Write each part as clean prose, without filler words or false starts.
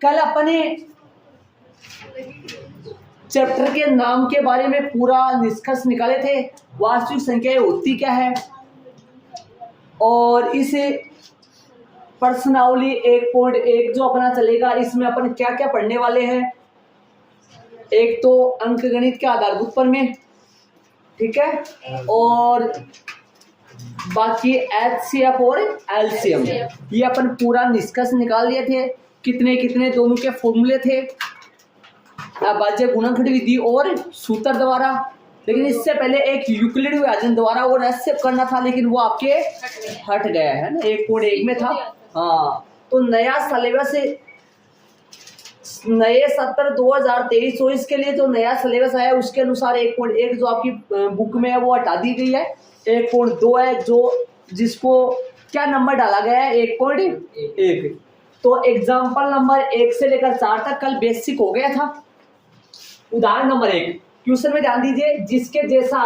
कल अपने चैप्टर के नाम के बारे में पूरा निष्कर्ष निकाले थे, वास्तविक संख्याएं होती क्या है, और इस प्रश्नावली 1.1 जो अपना चलेगा इसमें अपन क्या क्या पढ़ने वाले हैं। एक तो अंकगणित के आधारभूत प्रमेय, ठीक है, और बाकी HCF और LCM, ये अपन पूरा निष्कर्ष निकाल लिए थे। कितने कितने दोनों के फॉर्मूले थे, अभाज्य गुणनखंड विधि और सूत्र द्वारा। लेकिन इससे पहले एक यूक्लिड विभाजन द्वारा और HCF करना था, लेकिन वो आपके हट गया है ना, 1.1 में था। हाँ, तो नया सिलेबस, नए सत्र 2023-24 के लिए जो नया सिलेबस आया उसके अनुसार 1.1 जो आपकी बुक में है वो हटा दी गई है। 1.2 है जो जिसको क्या नंबर डाला गया है 1.1। तो एग्जाम्पल नंबर 1 से लेकर 4 तक कल बेसिक हो गया था। उदाहरण नंबर 1 क्वेश्चन में ध्यान दीजिए, जिसके जैसा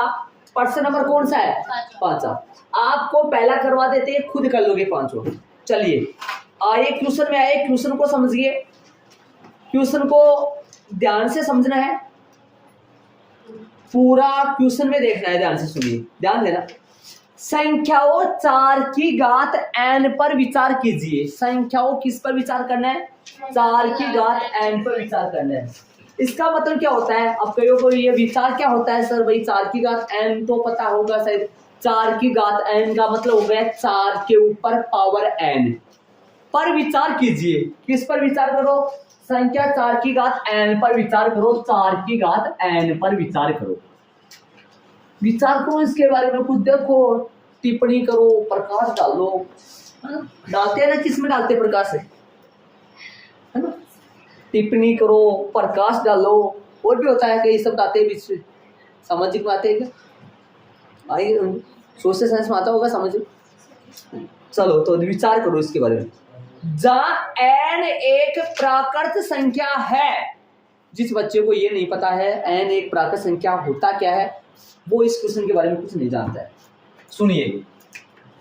प्रश्न नंबर कौन सा है 5। आपको पहला करवा देते हैं, खुद कर लोगे 5। चलिए आइए क्वेश्चन में आए, क्वेश्चन को समझिए, क्वेश्चन को ध्यान से समझना है, पूरा क्वेश्चन में देखना है, ध्यान से सुनिए, ध्यान देना। संख्याओं 4 की घात n पर विचार कीजिए। संख्याओं किस पर विचार करना है? 4 की घात n पर विचार करना है। इसका मतलब क्या होता है? अब कईयों को ये विचार क्या होता है सर भाई, 4 की घात n तो पता होगा शायद। 4 की घात n का मतलब हो गया 4 के ऊपर पावर n पर विचार कीजिए। किस पर विचार करो? संख्या 4 की घात n पर विचार करो। 4 की घात n पर विचार करो, विचार करो इसके बारे में, कुछ देखो, टिप्पणी करो, प्रकाश डालो। डालते हैं ना, किस में डालते प्रकाश है ना? टिप्पणी करो, प्रकाश डालो, और भी होता है कई शब्द आते हैं बीच में, सामाजिक में आते हैं क्या? आइए सोशल साइंस में आता होगा समझ। चलो तो विचार करो इसके बारे में। जहां n एक प्राकृत संख्या है, जिस बच्चे को ये नहीं पता है n एक प्राकृत संख्या होता क्या है, वो इस क्वेश्चन के बारे में कुछ नहीं जानता है। सुनिए,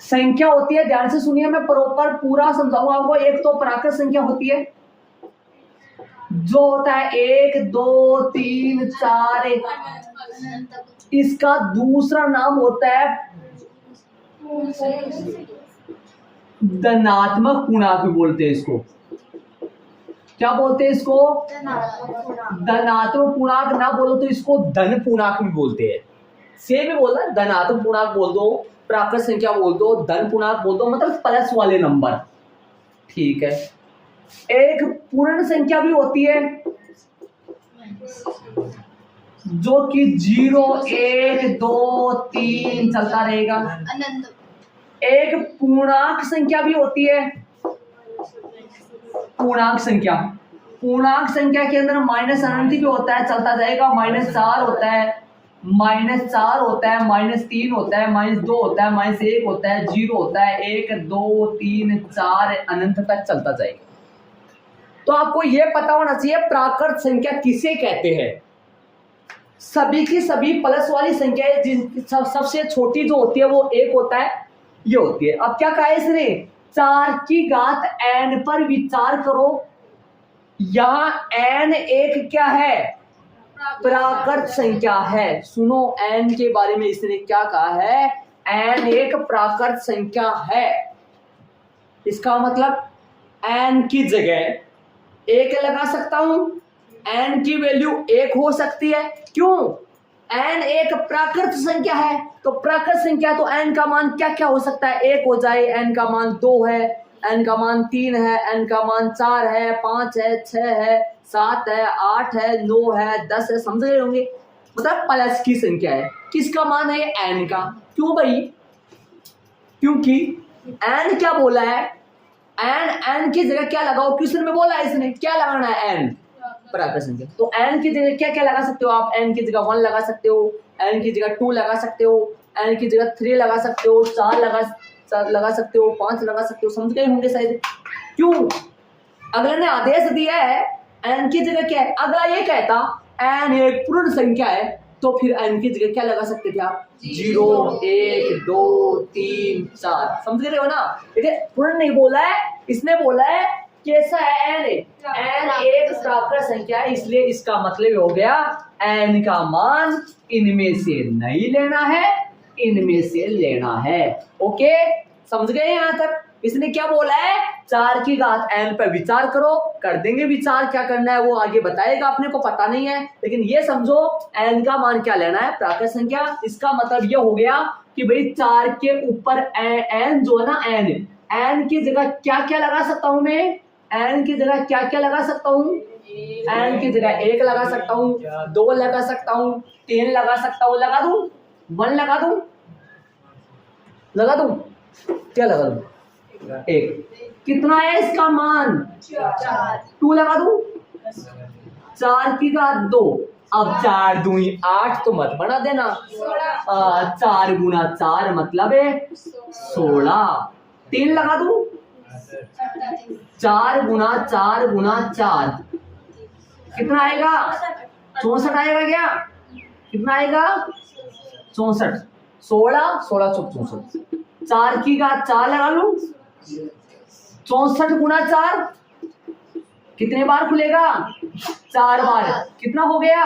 संख्या होती है, ध्यान से सुनिए, मैं प्रॉपर पूरा समझाऊंगा आपको। एक तो प्राकृत संख्या होती है जो होता है 1 2 3 4, इसका दूसरा नाम होता है धनात्मक पूर्णांक भी बोलते हैं इसको। क्या बोलते हैं इसको? धनात्मक पूर्णांक। ना बोलो तो इसको धन पूर्णांक भी बोलते हैं। सेम ही बोलना, धनात्मक पूर्णांक बोल दो, प्राकृत संख्या बोल दो, धन पूर्णांक बोल दो, मतलब प्लस वाले नंबर, ठीक है। एक पूर्ण संख्या भी होती है जो कि 0 1 2 3 चलता रहेगा। एक पूर्णांक संख्या भी होती है, पूर्णांक संख्या। पूर्णांक संख्या के अंदर माइनस अनंत भी होता है, चलता जाएगा। -4 होता है, -4 होता है, -3 होता है, -2 होता है, -1 होता है, 0 होता है, 1 2 3 4 अनंत तक चलता जाएगा। तो आपको यह पता होना चाहिए प्राकृत संख्या किसे कहते हैं। सभी की सभी प्लस वाली संख्याएं, सबसे छोटी जो होती है वो 1 होता है, ये होती है। अब क्या कहा है इसने? 4 की घात n पर विचार करो। यहां n एक क्या है? प्राकृत संख्या है। सुनो n के बारे में इसने क्या कहा है? n एक प्राकृत संख्या है। इसका मतलब n की जगह 1 लगा सकता हूं, n की वैल्यू 1 हो सकती है। क्यों? n एक प्राकृत संख्या है, तो प्राकृत संख्या तो n का मान क्या क्या हो सकता है? 1 हो जाए, n का मान 2 है, n का मान 3 है, n का मान 4 है, 5 है, 6 है, 7 है, 8 है, 9 है, 10 है। समझ रहे होंगे, मतलब प्लस की संख्या है। किसका मान है? n का। क्यों भाई? क्योंकि n क्या बोला है? n की जगह क्या लगाओ? क्वेश्चन में बोला है इसने, क्या लगाना है? n प्राकृत संख्या। तो n की जगह क्या क्या लगा सकते हो आप? n की जगह 1 लगा सकते हो, n की जगह 2 लगा सकते हो, n की जगह 3 लगा सकते हो, 4 लगा सकते हो, 5 लगा सकते हो। समझ गए होंगे शायद। क्यों? अगले ने आदेश दिया है n की जगह क्या है। अगला ये कहता n एक पूर्ण संख्या है, तो फिर n की जगह क्या लगा सकते थे आप? 0 1 2 3 4। समझ रहे हो ना? देखिए, पूर्ण नहीं बोला है, इसने बोला है कैसा है एन? एन एक प्राकृत संख्या है, इसलिए इसका मतलब हो गया एन का मान इनमें से नहीं लेना है, इनमें से लेना है। ओके, समझ गए यहां तक? इसने क्या बोला है? 4 की घात n पर विचार करो, कर देंगे विचार, क्या करना है वो आगे बताएगा, अपने को पता नहीं है, लेकिन ये समझो n का मान क्या लेना है, प्राकृत संख्या। इसका मतलब ये हो गया कि भाई 4 के ऊपर n जो है ना, n की जगह क्या क्या लगा सकता हूं मैं? n की जगह क्या क्या लगा सकता हूं? n की जगह 1 लगा सकता हूं, 2 लगा सकता हूं, 3 लगा सकता हूं, लगा दूं? 1 लगा दूं? लगा दूं? क्या लगा दूं? 1। कितना है इसका मान? 4। 2 लगा दूं? 4 की घात 2। अब 4 दूनी 8 तो मत बना देना। 4 गुना 4 मतलब है 16। 3 लगा दूं? 4 गुना 4 गुना 4 कितना आएगा? 64 आएगा क्या? कितना आएगा? 64। 16 16 64। 4 की घात 4 लगा लूं? 64 गुना 4 कितने बार खुलेगा? 4 बार। कितना हो गया?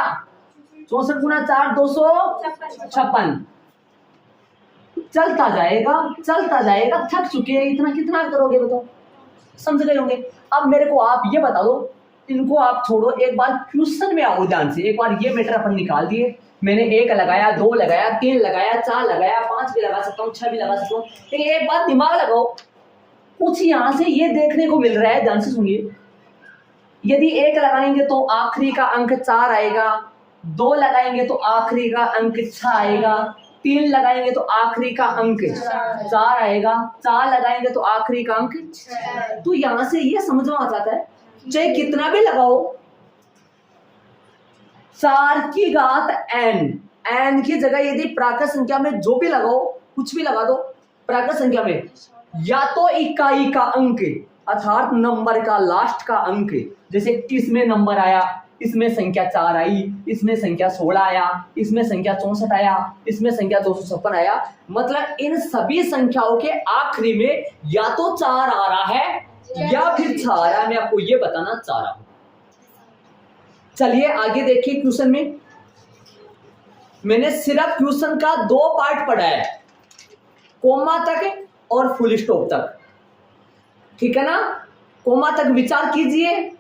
64 गुना 4 256। चलता जाएगा चलता जाएगा, थक चुके हैं, इतना कितना करोगे बताओ? समझ गए होंगे। अब मेरे को आप ये बता दो, इनको आप छोड़ो, एक बार क्वेश्चन में आओ ध्यान से। एक बार ये मीटर अपन निकाल दिए, मैंने 1 लगाया, 2 लगाया, 3 लगाया, 4 लगाया, 5 भी लगा सकता हूँ, 6 भी लगा सकता हूँ, लेकिन एक बात दिमाग लगाओ, कुछ यहां से ये देखने को मिल रहा है, ध्यान से सुनिए। यदि 1 लगाएंगे तो आखिरी का अंक 4 आएगा, 2 लगाएंगे तो आखिरी का अंक 6 आएगा, 3 लगाएंगे तो आखिरी का अंक 4 आएगा, 4 लगाएंगे तो आखिरी का अंक 6। तो यहां से ये समझ में आ जाता है, चाहे कितना भी लगाओ, 4 की घात n की जगह यदि प्राकृत संख्या में जो भी लगाओ, कुछ भी लगा दो प्राकृत संख्या में, या तो इकाई का अंक अर्थात नंबर का लास्ट का अंक, जैसे इसमें नंबर आया, इसमें संख्या 4 आई, इसमें संख्या 16 आया, इसमें संख्या 64 आया, इसमें संख्या 256 आया, मतलब इन सभी संख्याओं के आखिरी में या तो 4 आ रहा है या फिर 6 आ रहा है। मैं आपको ये बताना चाह रहा हूं। चलिए आगे देखिए क्वेश्चन में। मैंने सिर्फ क्वेश्चन का 2 पार्ट पढ़ा है, कोमा तक और फुल स्टॉप तक, ठीक है ना? कोमा तक विचार कीजिए,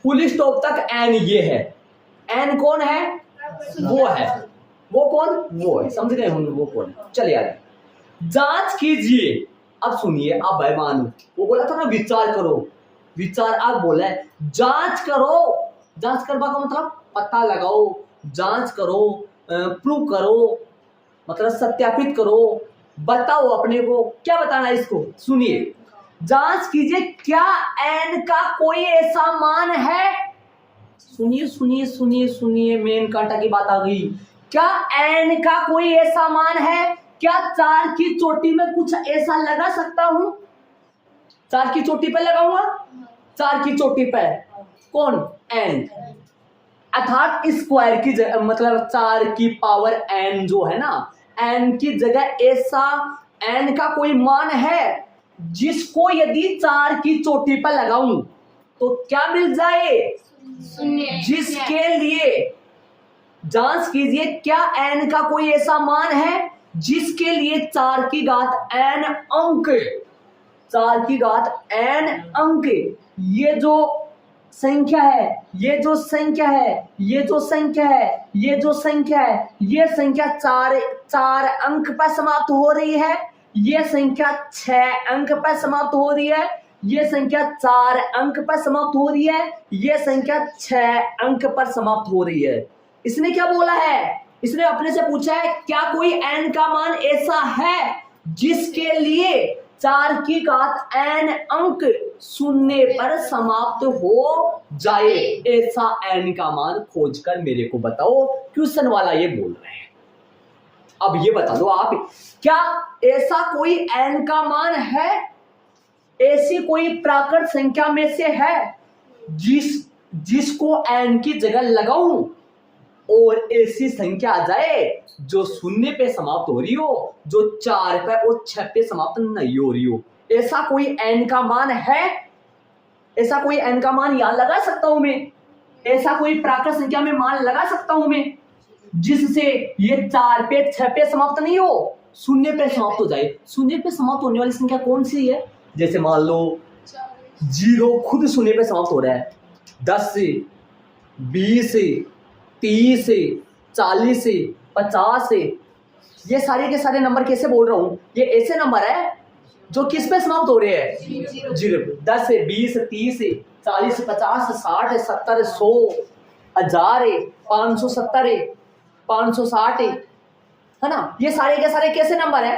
फुल स्टॉप तक एन ये है। एन कौन है? वो है। वो कौन? वो है। समझ गए हम वो कौन है? चलिए आगे जांच कीजिए। अब सुनिए, अब भाई मानो वो बोला था ना विचार करो, विचार अब बोला है जांच करो। जांच करवा का मतलब पता लगाओ, जांच करो, प्रूव करो, मतलब सत्यापित करो, बताओ अपने को। क्या बताना है इसको? सुनिए, जांच कीजिए क्या n का कोई ऐसा मान है? सुनिए सुनिए सुनिए सुनिए, मेन कांटा की बात आ गई। क्या n का कोई ऐसा मान है? क्या 4 की चोटी में कुछ ऐसा लगा सकता हूं? 4 की चोटी पे लगाऊंगा? 4 की चोटी पे कौन? n, अर्थात स्क्वायर की जगह, मतलब 4 की पावर n जो है ना, n की जगह ऐसा n का कोई मान है जिसको यदि 4 की चोटी पर लगाऊं तो क्या मिल जाए? जिसके लिए जांच कीजिए क्या n का कोई ऐसा मान है जिसके लिए 4 की घात n अंक, 4 की घात n अंक, ये जो संख्या है, ये जो संख्या है, ये जो संख्या है, ये जो संख्या है, ये संख्या 4 अंक पर समाप्त हो रही है, ये संख्या 6 अंक पर समाप्त हो रही है, ये संख्या 4 अंक पर समाप्त हो रही है, ये संख्या 6 अंक पर समाप्त हो रही है। इसने क्या बोला है? इसने अपने से पूछा है क्या कोई n का मान ऐसा है जिसके लिए 4 की घात n अंक शून्य पर समाप्त हो जाए। ऐसा n का मान खोजकर मेरे को बताओ। क्वेश्चन वाला ये बोल रहे हैं। अब ये बता दो आप, क्या ऐसा कोई n का मान है, ऐसी कोई प्राकृत संख्या में से है जिसको n की जगह लगाऊं और ऐसी संख्या आ जाए जो शून्य पे समाप्त हो रही हो, जो 4 पे और 6 पे समाप्त नहीं हो रही हो? ऐसा कोई n का मान है? ऐसा कोई n का मान यहाँ लगा सकता हूं मैं, ऐसा कोई प्राकृत संख्या में मान लगा सकता हूं मैं जिससे ये 4 पे 6 पे समाप्त नहीं हो, शून्य पे समाप्त हो जाए। शून्य पे समाप्त होने वाली संख्या कौन सी है? जैसे मान लो 0 खुद शून्य पे समाप्त हो रहा है, 10 से 20 से 30 से 40 से 50 से, ये सारे के सारे नंबर कैसे बोल रहा हूं, ये ऐसे नंबर है जो किस पे समाप्त हो रहे हैं? 0। 10 से 20 से 30 से 40 से 50 से 60 है, 70 है, 100 1000 है, 570 है, 560 है ना। ये सारे के सारे कैसे नंबर है?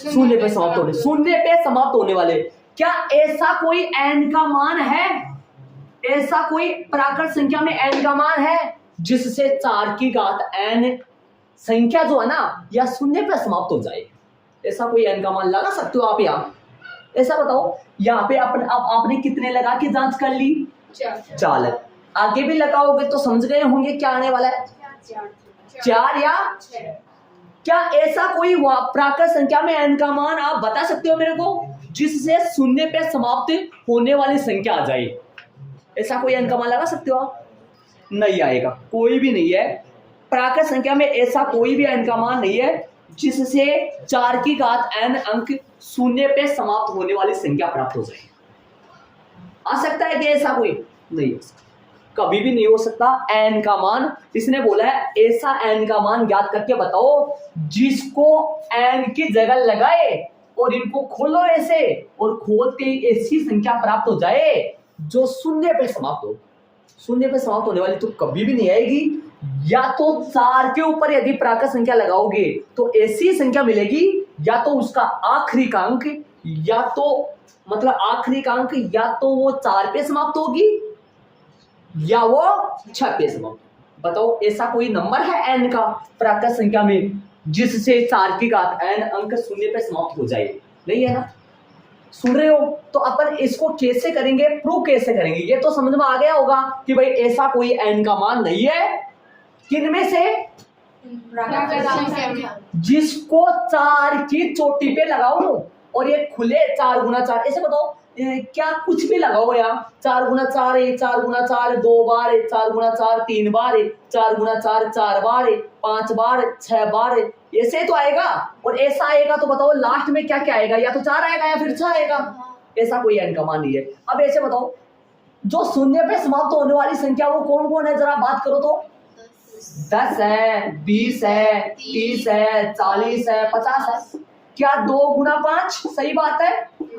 शून्य पे समाप्त होने, शून्य पे समाप्त होने वाले। क्या ऐसा कोई n का मान है, ऐसा कोई प्राकृत संख्या में n का मान है जिससे 4 की घात n संख्या जो है ना या शून्य पे समाप्त हो जाए? ऐसा कोई n का मान लगा सकते हो आप यहाँ? ऐसा बताओ, यहाँ पे आपने कितने लगा के जांच कर ली? 4। आगे भी लगाओगे तो समझ गए होंगे क्या आने वाला है, 4 या 6। क्या ऐसा कोई प्राकृत संख्या में n का मान आप बता सकते हो मेरे को जिससे शून्य पे समाप्त होने वाली संख्या आ जाए? ऐसा कोई n का मान लगा सकते हो आप? नहीं आएगा, कोई भी नहीं है। प्राकृत संख्या में ऐसा कोई भी n का मान नहीं है जिससे 4 की घात n अंक शून्य पे समाप्त होने वाली संख्या प्राप्त हो जाए। आ सकता है कि ऐसा कोई? नहीं हो सकता, कभी भी नहीं हो सकता। n का मान, इसने बोला है ऐसा n का मान ज्ञात करके बताओ जिसको n की जगह लगाए और इनको खोलो ऐसे, और खोलते ही ऐसी संख्या प्राप्त हो जाए जो शून्य पे समाप्त हो। शून्य पे समाप्त होने वाली तो कभी भी नहीं आएगी। या तो 4 के ऊपर यदि प्राकृत संख्या लगाओगे तो ऐसी संख्या मिलेगी, या तो उसका आखिरी का अंक, या तो मतलब आखिरी का अंक या तो वो 4 पे समाप्त होगी या वो 6 पे समाप्त। बताओ ऐसा कोई नंबर है n का प्राकृत संख्या में जिससे 4 की घात n अंक शून्य पे समाप्त हो जाए? नहीं है ना। सुन रहे हो? तो अपन इसको कैसे करेंगे, प्रूव कैसे करेंगे, ये तो समझ में आ गया होगा कि भाई ऐसा कोई n का मान नहीं है। किनमें से? जिसको 4 की चोटी पे लगाओ और ये खुले 4 गुना 4, ऐसे बताओ क्या कुछ भी लगाओ यार, 4 गुना 4 है, 4 गुना 4 2 बार है, 4 गुना 4 3 बार है, 4 गुना 4 4 बार है, 5 बार 6 बार है, ऐसे तो आएगा। और ऐसा आएगा तो बताओ लास्ट में क्या क्या आएगा, या तो 4 आएगा या फिर 6 आएगा। ऐसा कोई n का मान नहीं है। अब ऐसे बताओ जो शून्य पे समाप्त होने वाली संख्या वो कौन कौन है, जरा बात करो तो। 10 है, 20 है, 30 है, 40 है, 50 है। क्या 2 गुना 5 सही बात है?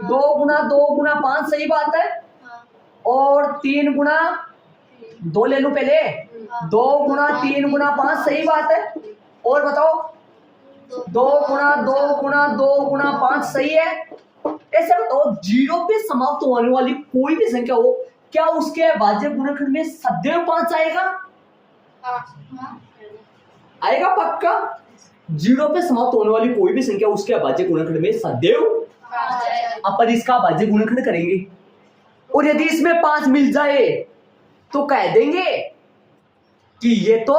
2 गुना 5 सही बात है। और 3 गुना 2 ले लूं पहले, 2 गुना 3 गुना 5 सही बात है। और बताओ 2 गुना 2 गुना 2 गुना 5 सही है। ऐसे बताओ 0 पे समाप्त होने वाली कोई भी संख्या हो, क्या उसके भाज्य गुणनखंड में सदैव 5 आएगा? आएगा पक्का। 0 पे समाप्त होने वाली कोई भी संख्या उसके भाज्य गुणनखंड में सदैव, अपन इसका भाज्य गुणनखंड करेंगे और यदि इसमें 5 मिल जाए तो कह देंगे कि ये तो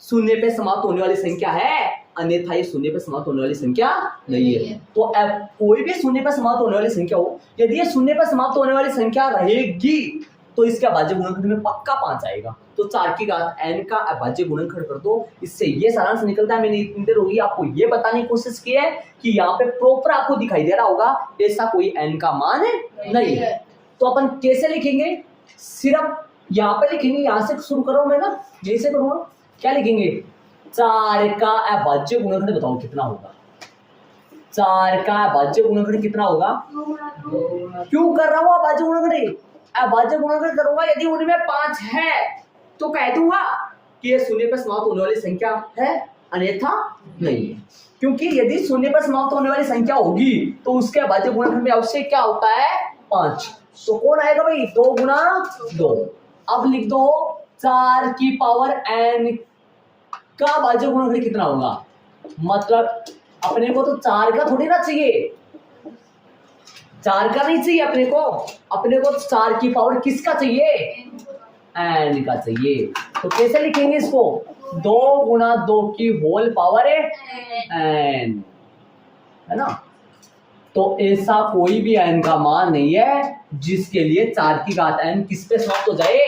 शून्य पे समाप्त होने वाली संख्या है, अन्यथा ये शून्य पे समाप्त होने वाली संख्या नहीं है। तो अब कोई भी शून्य पे समाप्त होने वाली संख्या हो, यदि ये शून्य पे समाप्त होने वाली संख्या रहेगी तो इसका भाज्य गुणनखंड में पक्का 5 आएगा। तो 4 की घात n का अभाज्य गुणनखंड कर दो, इससे ये सारांश निकलता है। मैंने इतनी देर होगी आपको ये बताने की कोशिश की है कि यहाँ पे प्रॉपर आपको दिखाई दे रहा होगा ऐसा कोई n का मान नहीं है। तो अपन कैसे लिखेंगे, सिर्फ यहाँ पे लिखेंगे, यहाँ से शुरू करो मैं ना, जैसे करूँगा क्या लिखेंगे, 4 का अभाज्य गुणनखंड बताओ कितना होगा। 4 का अभाज्य गुणनखंड कितना होगा? क्यों कर रहा हूँ अभाज्य गुणनखंड? अभाज्य गुणनखंड करूंगा यदि उनमें 5 है तो कह दूंगा कि ये शून्य पर समाप्त होने वाली संख्या है, अन्यथा नहीं है। क्योंकि यदि शून्य पर समाप्त होने वाली संख्या होगी तो उसके अभाज्य गुणनखंड में अवश्य क्या होता है? 5। तो कौन आएगा भाई? 2 गुना 2। अब लिख दो 4 की पावर n का अभाज्य गुणनखंड कितना होगा। मतलब अपने को तो 4 का थोड़ी ना चाहिए, 4 का नहीं चाहिए अपने को 4 की पावर किसका चाहिए? n का चाहिए। तो कैसे लिखेंगे इसको? 2 गुना 2 की होल पावर है n, है ना। तो ऐसा कोई भी n का मान नहीं है जिसके लिए 4 की घात n किस पे समाप्त हो जाए,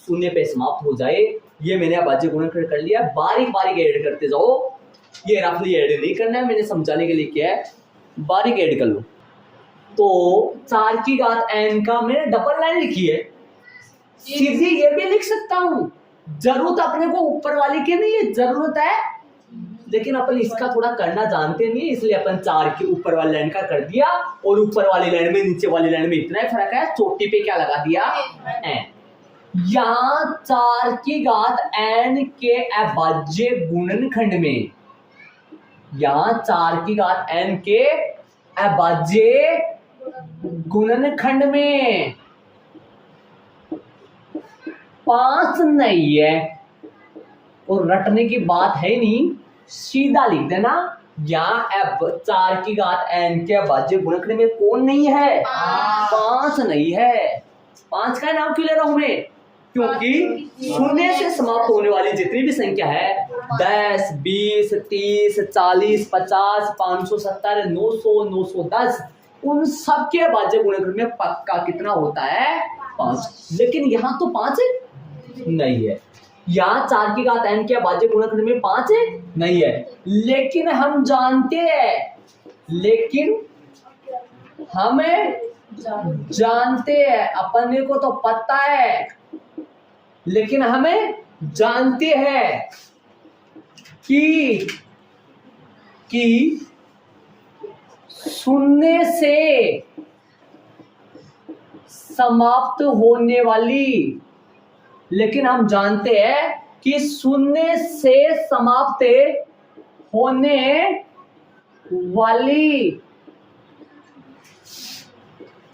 शून्य पे समाप्त हो जाए। ये मैंने अभाज्य गुणनखंड कर लिया, बारीक बारीक ऐड करते जाओ, ये रफली ऐड नहीं करना है, मैंने समझाने के लिए किया है, बारीक ऐड कर लो। तो 4 की घात n का मैंने डबल लाइन लिखी है, सीधी ये भी लिख सकता हूं, जरूरत अपने को ऊपर वाली की नहीं है, जरूरत है लेकिन अपन इसका थोड़ा करना जानते नहीं, इसलिए अपन 4 की ऊपर वाली लाइन का कर दिया और ऊपर वाली लाइन में नीचे वाली लाइन में इतना ही फर्क है, चोटी पे क्या लगा दिया n। यहां 4 की घात n के अभाज्य गुणनखंड में, यहां 4 की घात n के अभाज्य गुणनखंड में 5 नहीं है, और रटने की बात है नहीं, सीधा लिख देना। यहाँ 4 की घात n के अभाज्य गुणनखंड में कौन नहीं है, 5 नहीं है। 5 का नाम क्यों ले रहा हूं मैं, क्योंकि शून्य से समाप्त होने वाली जितनी भी संख्या है 10, 20, 30, 40, 50, 570, 900, 910, उन सबके अभाज्य गुणनखंड में पक्का कितना होता है, 5। लेकिन यहाँ तो 5 नहीं है, यहाँ 4 की घात n के अभाज्य गुणनखंड में 5 नहीं है, लेकिन हम जानते हैं, लेकिन हमें जानते हैं, अपने को तो पता है, लेकिन हमें जानते हैं कि शून्य से समाप्त होने वाली, लेकिन हम जानते हैं कि शून्य से समाप्त होने वाली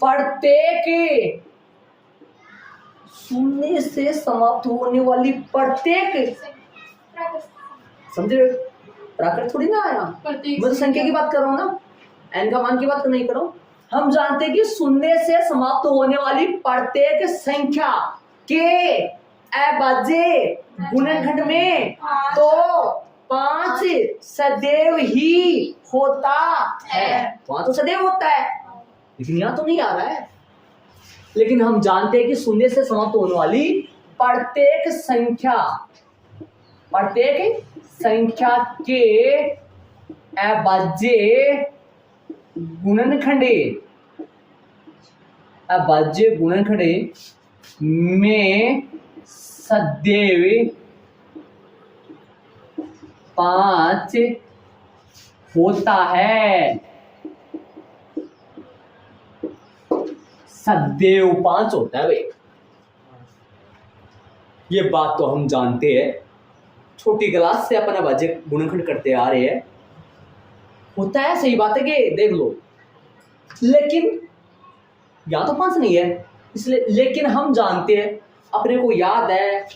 प्रत्येक, शून्य से समाप्त होने वाली प्रत्येक, समझे, प्राकृत थोड़ी ना आया, मैं तो संख्या की बात कर रहा हूं ना, n का मान की बात नहीं कर रहा हूं। हम जानते हैं कि शून्य से समाप्त होने वाली प्रत्येक संख्या के अभाज्य गुणनखंड में तो 5 सदैव ही होता है, वहां तो सदैव होता है, लेकिन यहाँ तो नहीं आ रहा है। लेकिन हम जानते हैं कि शून्य से समाप्त होने वाली प्रत्येक संख्या के अभाज्य गुणनखंड में सदैव 5 होता है, सदैव 5 होता है भाई, ये बात तो हम जानते हैं, छोटी क्लास से अपन अभाज्य गुणनखंड करते आ रहे हैं, होता है, सही बात है कि देख लो, लेकिन यहाँ तो 5 नहीं है, इसलिए, लेकिन हम जानते हैं, अपने को याद है,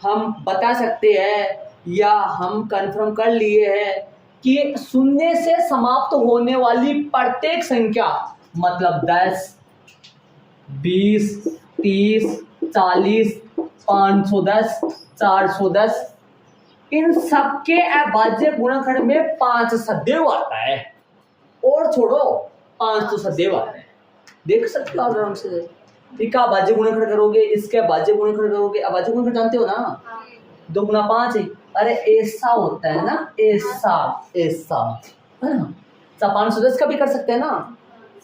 हम बता सकते हैं या हम कंफर्म कर लिए हैं कि शून्य से समाप्त होने वाली प्रत्येक संख्या, मतलब 10, 20, 30, 40, 510, 410, इन सबके अभाज्य गुणनखंड में 5 सदैव आता है, और छोड़ो 5 तो सदैव आता है, देख सकते हो आराम से। इसका अभाज्य गुणनखंड करोगे, इसके अभाज्य गुणनखंड करोगे, अभाज्य गुणनखंड जानते हो ना, 2 गुना 5 है, अरे ऐसा होता है ना, ऐसा है ना, 510 का भी कर सकते हैं ना,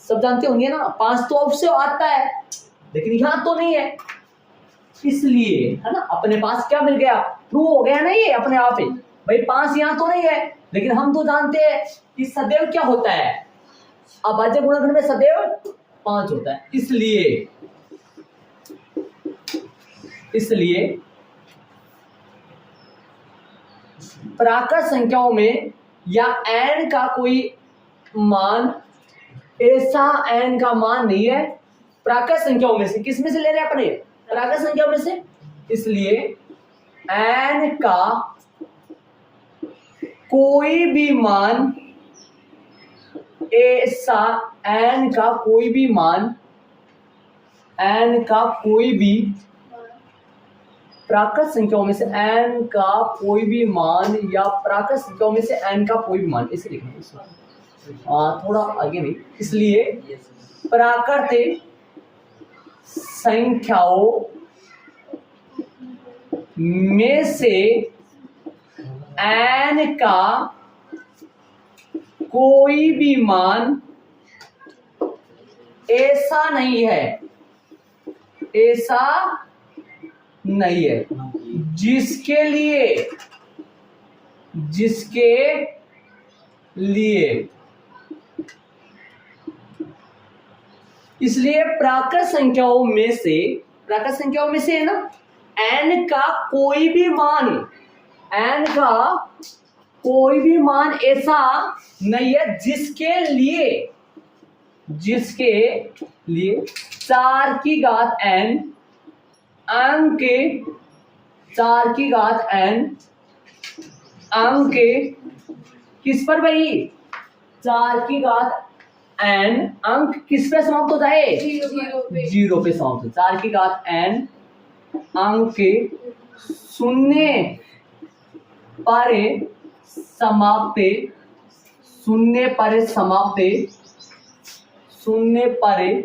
सब जानते होंगे ना, 5 तो अब से आता है, लेकिन यहाँ तो नहीं है, इसलिए है ना, अपने पास क्या मिल गया, प्रूव हो गया ना ये अपने आप ही, भाई 5 यहाँ तो नहीं है, लेकिन हम तो जानते हैं कि सदैव क्या होता है, अभाज्य गुणनखंड में सदैव 5 होता है, इसलिए प्राकृत संख्याओं में या n का कोई मान, ऐसा n का मान नहीं है प्राकृत संख्याओं में से, किस में से ले रहे हैं अपने, प्राकृत संख्याओं में से, इसलिए n का कोई भी मान, ऐसा n का कोई भी मान, n का कोई भी प्राकृत संख्याओं में से n का कोई भी मान, या प्राकृत संख्याओं में से n का कोई भी मान, इसे लिखना है, थोड़ा आगे नहीं, इसलिए प्राकृतिक संख्याओं में से n का कोई भी मान ऐसा नहीं है जिसके लिए इसलिए प्राकृत संख्याओं में से है ना, n का कोई भी मान ऐसा नहीं है जिसके लिए 4 की घात n अंक किस पर भाई, 4 की घात n अंक किस पे समाप्त होता है, 0 पे समाप्त होता है। 4 की घात n अंक शून्य पर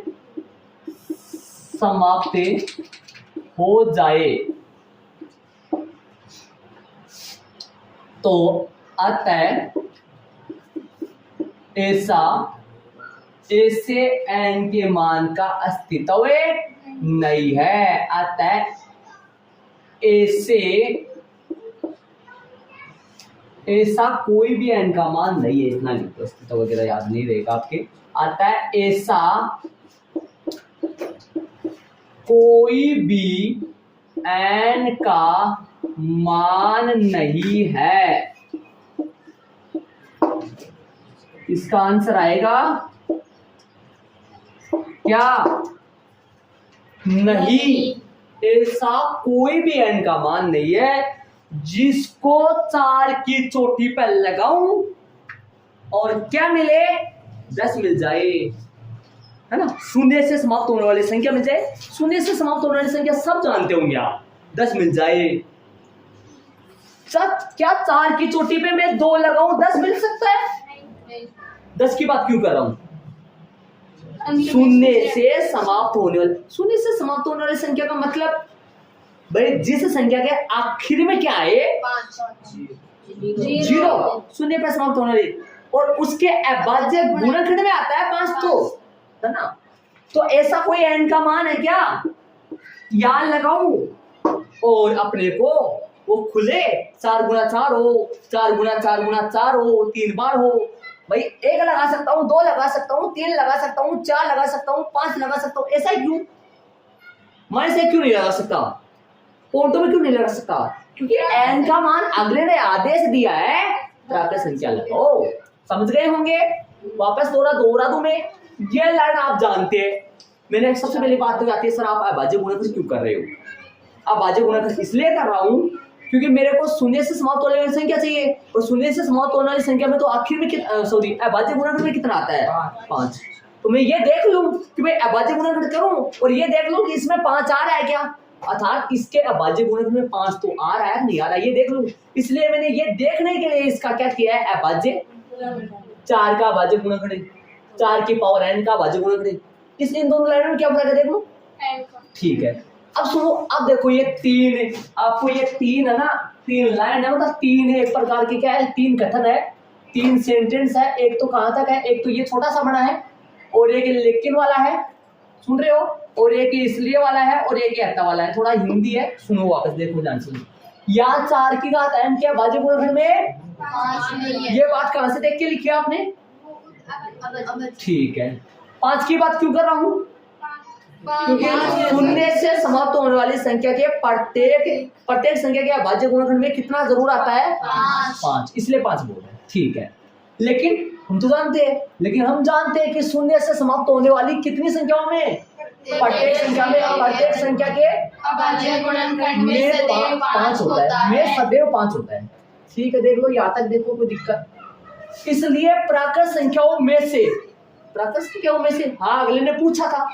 समाप्त हो जाए तो अतः ऐसे n के मान का अस्तित्व नहीं है। अतः ऐसा कोई भी n का मान नहीं है। इतना लिखो, अस्तित्व वगैरह याद नहीं रहेगा आपके। अतः ऐसा कोई भी n का मान नहीं है। इसका आंसर आएगा क्या, नहीं। ऐसा कोई भी n का मान नहीं है जिसको 4 की चोटी पर लगाऊं और क्या मिले, 10 मिल जाए, है ना। शून्य से समाप्त होने वाली संख्या मिल जाए, शून्य से समाप्त होने वाली संख्या सब जानते होंगे आप, 10 मिल जाए। क्या 4 की चोटी पे मैं 2 लगाऊं 10 मिल सकता है? 10 की बात क्यों कर रहा हूं? शून्य से समाप्त होने वाली संख्या का मतलब भाई जिस संख्या के आखिर में क्या है, 0, शून्य पर समाप्त होने वाली, और उसके अभाज्य गुणनखंड में आता है 5, तो है ना। तो ऐसा कोई n का मान है क्या, याद लगाऊं और अपने को वो खुले 4 गुना 4 हो, 4 गुना 4 गुना 4 हो, 3 बार हो भाई। 1 लगा सकता हूं, 2 लगा सकता हूं, 3 लगा सकता हूं, 4 लगा सकता हूं, 5 लगा सकता हूं। ऐसा क्यों, मैं से क्यों नहीं लगा सकता, पॉइंटों में क्यों नहीं लगा सकता? क्योंकि n का मान अगले ने आदेश दिया है प्राकृत संख्या लगाओ। समझ गए होंगे। वापस दोहरा दूं मैं, ये लाइन आप जानते हैं। मैंने सबसे पहली बात तो आती है, सर आप अभाज्य गुणनखंड क्यों कर रहे हो? अभाज्य गुणनखंड इसलिए कर रहा हूं क्योंकि मेरे को शून्य से समाप्त होने वाली संख्या चाहिए, और शून्य से समाप्त होने वाली संख्या में तो आखिर में अभाज्य गुणनखंड में कितना आता है, 5। तो मैं ये देख लूं कि मैं अभाज्य गुणनखंड करूं और ये देख लूं कि इसमें 5 आ रहा है क्या, अर्थात इसके अभाज्य गुणनखंड में 5 तो आ रहा है नहीं आ रहा, ये देख लूं। इसलिए मैंने ये देखने के लिए इसका क्या किया है, अभाज्य 4 का अभाज्य गुणनखंड, 4 की पावर n का अभाज्य गुणनखंड। इसलिए इन दोनों लाइनों में क्या फर्क है, देख लो। ठीक है, अब सुनो, अब देखो ये 3, आपको ये 3 है ना, 3 लाइन है, मतलब 3 एक प्रकार की क्या है, 3 कथन है, 3 सेंटेंस है। एक तो कहां तक है, एक तो ये छोटा सा बना है, और एक लेकिन वाला है, सुन रहे हो, और एक इसलिए वाला है, और एक ऐसा वाला है। थोड़ा हिंदी है, सुनो वापस, देखो ध्यान से। या 4 की घात n क्या अभाज्य गुणनखंड में 5 नहीं है। ये बात कहां से देख के लिखी आपने? ठीक है, 5 की बात क्यों कर रहा हूं? क्योंकि शून्य से समाप्त होने वाली संख्या के प्रत्येक संख्या के अभाज्य गुणनखंड में कितना जरूर आता है, 5, इसलिए 5 बोल रहे हैं। ठीक है, लेकिन हम तो जानते हैं, हम जानते हैं कि शून्य से समाप्त होने वाली कितनी संख्याओं में, प्रत्येक संख्या के अभाज्य गुणनखंड में सदैव 5 होता है। ठीक है, देख लो, यहाँ तक देखो, कोई दिक्कत। इसलिए प्राकृत संख्याओं में से, हाँ अगले ने पूछा था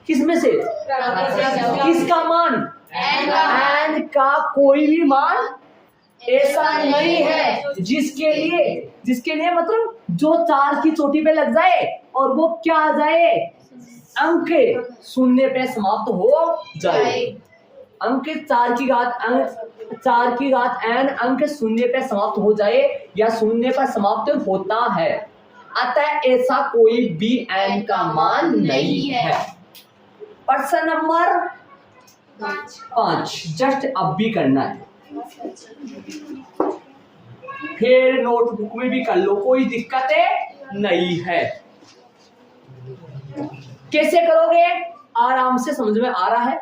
किसमें से, किसका मान, n का कोई भी मान ऐसा नहीं है जिसके लिए मतलब जो 4 की चोटी पे लग जाए और वो क्या आ जाए, अंक शून्य पे समाप्त हो जाए। अंक 4 की घात n अंक शून्य पे समाप्त हो जाए या शून्य पर समाप्त होता है, अतः ऐसा कोई भी n का मान नहीं है। प्रश्न नंबर 5 जस्ट अब भी करना है, फिर नोटबुक में भी कर लो, कोई दिक्कत नहीं है। कैसे करोगे, आराम से समझ में आ रहा है।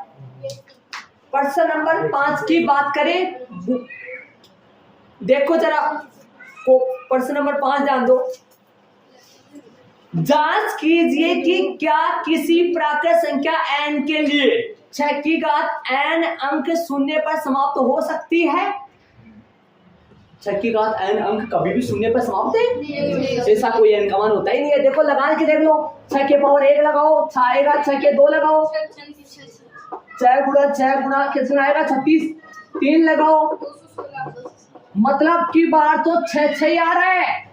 प्रश्न नंबर 5 की बात करें, देखो जरा को प्रश्न नंबर 5 ध्यान दो। जांच कीजिए कि क्या किसी प्राकृत संख्या n के लिए 6 की घात n अंक शून्य पर समाप्त हो सकती है। 6 की घात n अंक कभी भी शून्य पर समाप्त है, ऐसा कोई n का मान होता ही नहीं है। देखो लगा के देख लो, 6 के पावर 1 लगाओ, 6 आएगा, 6 के 2 लगाओ, 6 गुणा कितना आएगा 36, 3 लगाओ, मतलब की बार तो 6 ही आ रहा है।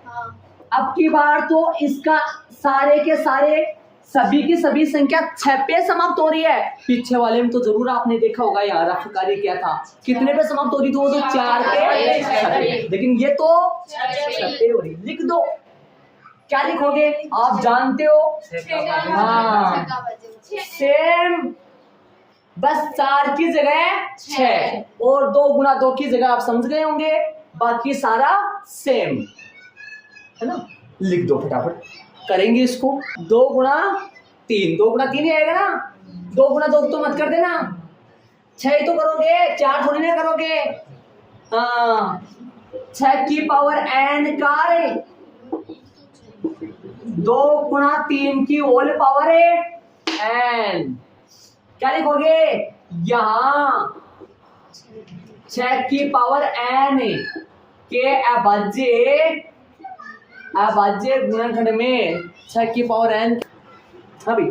अब की बार तो इसका सारे के सारे सभी की सभी संख्या 6 पे समाप्त हो रही है। पीछे वाले में तो जरूर आपने देखा होगा यार, रफ कार्य किया था, कितने पे समाप्त हो रही थी वो, तो 4 पे 6 पे, लेकिन ये तो 6 पे हो रही। लिख दो, क्या लिखोगे आप जानते हो, हाँ सेम, बस 4 की जगह 6 और 2 गुणा 2 की जगह आप समझ गए होंगे, बाकी सारा सेम है ना। लिख दो फटाफट, करेंगे इसको। 2 गुणा 3 ही आएगा ना, 2 गुणा 2 तो मत कर देना, 6 तो करोगे, 4 थोड़ी ना करोगे। हाँ 6 की पावर n का 2 गुणा 3 की होल पावर है n, क्या लिखोगे यहाँ 6 की पावर n के अभाज्य गुणनखंड में 6 की पावर n, अभी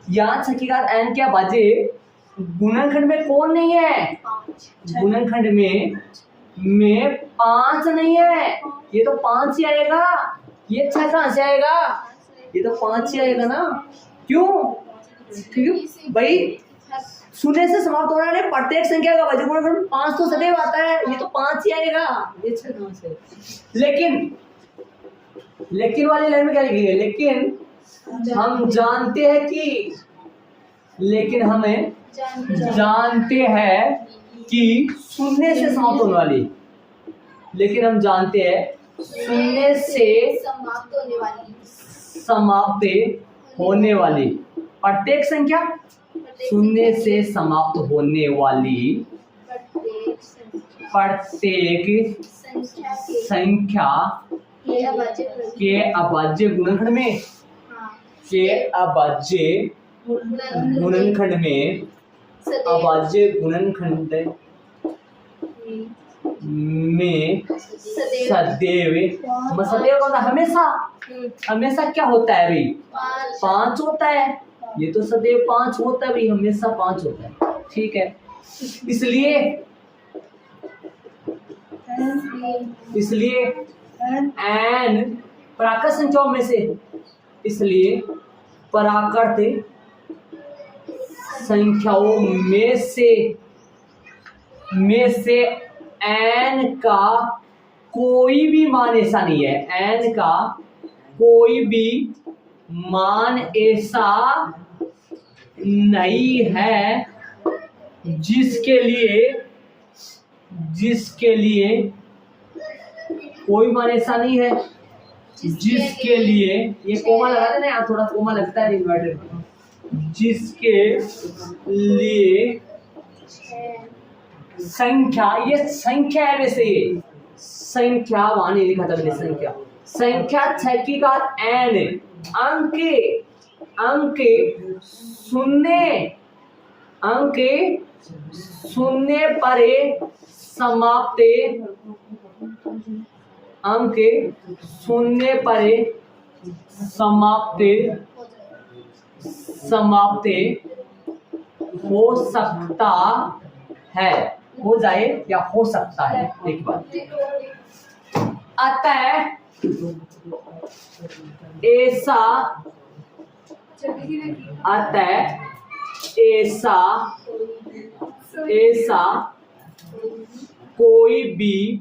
यहाँ 6 की घात n के अभाज्य गुणनखंड में कौन नहीं है, गुणनखंड में 5 नहीं है, ये तो 5 ही आएगा, ये 6 कहां से आएगा, ये तो 5 ही आएगा ना। क्यों, क्योंकि भाई शून्य से समाप्त हो रहा है, प्रत्येक संख्या का अभाज्य गुणनखंड 5 तो सदैव आता है, ये तो 5 ही आएगा, ये 6 कहां से। लेकिन वाली लाइन में क्या लिखेंगे, लेकिन हम जानते हैं कि, लेकिन हमें जानते हैं कि शून्य से समाप्त होने वाली, लेकिन हम जानते हैं शून्य से समाप्त होने वाली प्रत्येक संख्या, शून्य से समाप्त होने वाली प्रत्येक संख्या के अभाज्य गुणनखंड में, के अभाज्य गुणनखंड में, अभाज्य गुणनखंड में सदैव का हमेशा क्या होता है भाई, 5 होता है, ये तो सदैव 5 होता है भाई, हमेशा 5 होता है, ठीक है। इसलिए n प्राकृत संख्याओं में से, इसलिए प्राकृत संख्याओं में से n का कोई भी मान ऐसा नहीं है, n का कोई भी मान ऐसा नहीं है जिसके लिए कोई मान ऐसा नहीं है जिसके लिए, ये कोमा लगा देना यार, थोड़ा कोमा लगता है इन्वर्टेड, जिसके लिए संख्या, ये संख्या है, वैसे ये संख्या वहां नहीं लिखा था मैंने, संख्या 6 की घात n अंक शून्य पर समाप्त, अंक शून्य पर समाप्त हो सकता है, हो जाए या हो सकता है। एक बार आता है ऐसा, आता है ऐसा, ऐसा कोई भी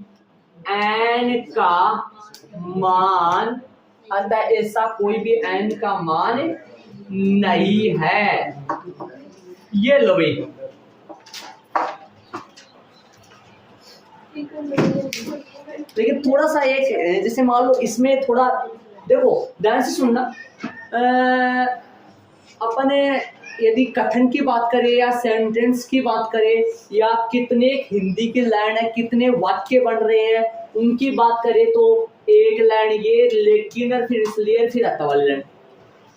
n का मान, आता है ऐसा कोई भी n का मान नहीं है। ये लो भाई, लेकिन थोड़ा सा एक जैसे मान लो इसमें थोड़ा देखो ध्यान से सुनना, अपने यदि कथन की बात करें या सेंटेंस की बात करें या कितने हिंदी की लाइन है, कितने वाक्य बन रहे हैं उनकी बात करें तो एक लाइन ये, लेकिन और फिर इसलिए फिर आता वाली लाइन।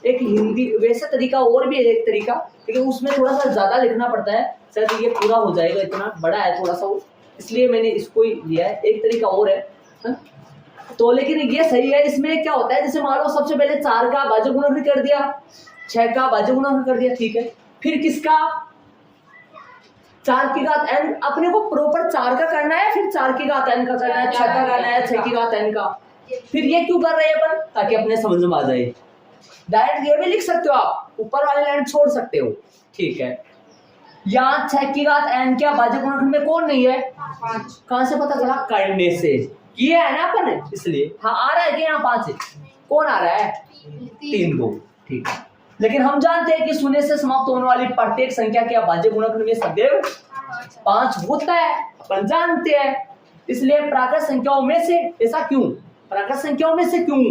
एक हिंदी वैसा तरीका और भी है एक तरीका, लेकिन उसमें थोड़ा सा ज्यादा लिखना पड़ता है, शायद ये पूरा हो जाएगा, इतना बड़ा है थोड़ा सा वो, इसलिए मैंने इसको ही लिया है। एक तरीका और है तो, लेकिन ये सही है। इसमें क्या होता है, जैसे मान लो सबसे पहले 4 का भाज्य गुणन कर दिया, 6 का भाज्य गुणन कर दिया, ठीक है। फिर किसका 4 की घात n, अपने को प्रॉपर 4 का करना है, फिर 4 की घात n का करना है, 6 का करना है, 6 की घात n का। फिर ये क्यों कर रहे हैं अपन, ताकि अपने समझ में आ जाए। डायरेक्ट ये भी लिख सकते हो आप, ऊपर वाली लाइन छोड़ सकते हो, ठीक है। यहाँ 6 की घात n क्या भाज्य गुणनखंड में कौन नहीं है, 5। कहां से पता चला, करने से। ये है ना अपन, इसलिए हाँ आ रहा है कि यहाँ 5 है, कौन आ रहा है 3 2, ठीक है। लेकिन हम जानते हैं कि शून्य से समाप्त होने वाली प्रत्येक संख्या के भाज्य गुणनखंड में सदैव 5 होता है, अपन जानते हैं। इसलिए प्राकृत संख्याओं में से, ऐसा क्यों, प्राकृत संख्याओं में से क्यों,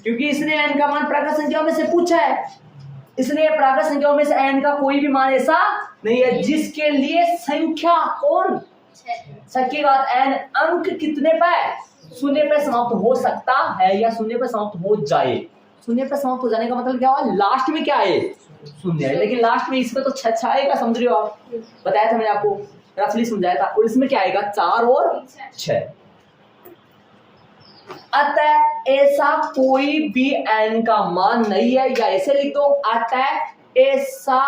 क्योंकि इसने n का मान प्राकृत संख्याओं में से पूछा है, इसलिए प्राकृत संख्याओं में से n का कोई भी मान ऐसा नहीं है जिसके लिए संख्या कौन 6 की घात n अंक कितने पे, शून्य पे समाप्त हो सकता है या शून्य पे समाप्त हो जाए। शून्य पे समाप्त हो जाने का मतलब क्या हुआ, लास्ट में क्या है शून्य है, लेकिन लास्ट में इसमें तो 6 आएगा, समझ रहे हो आप, बताया था मैंने आपको, रफली समझाया था। और इसमें क्या आएगा 4 और 6। अतः ऐसा कोई भी n का मान नहीं है, या ऐसे लिख दो, अतः ऐसा,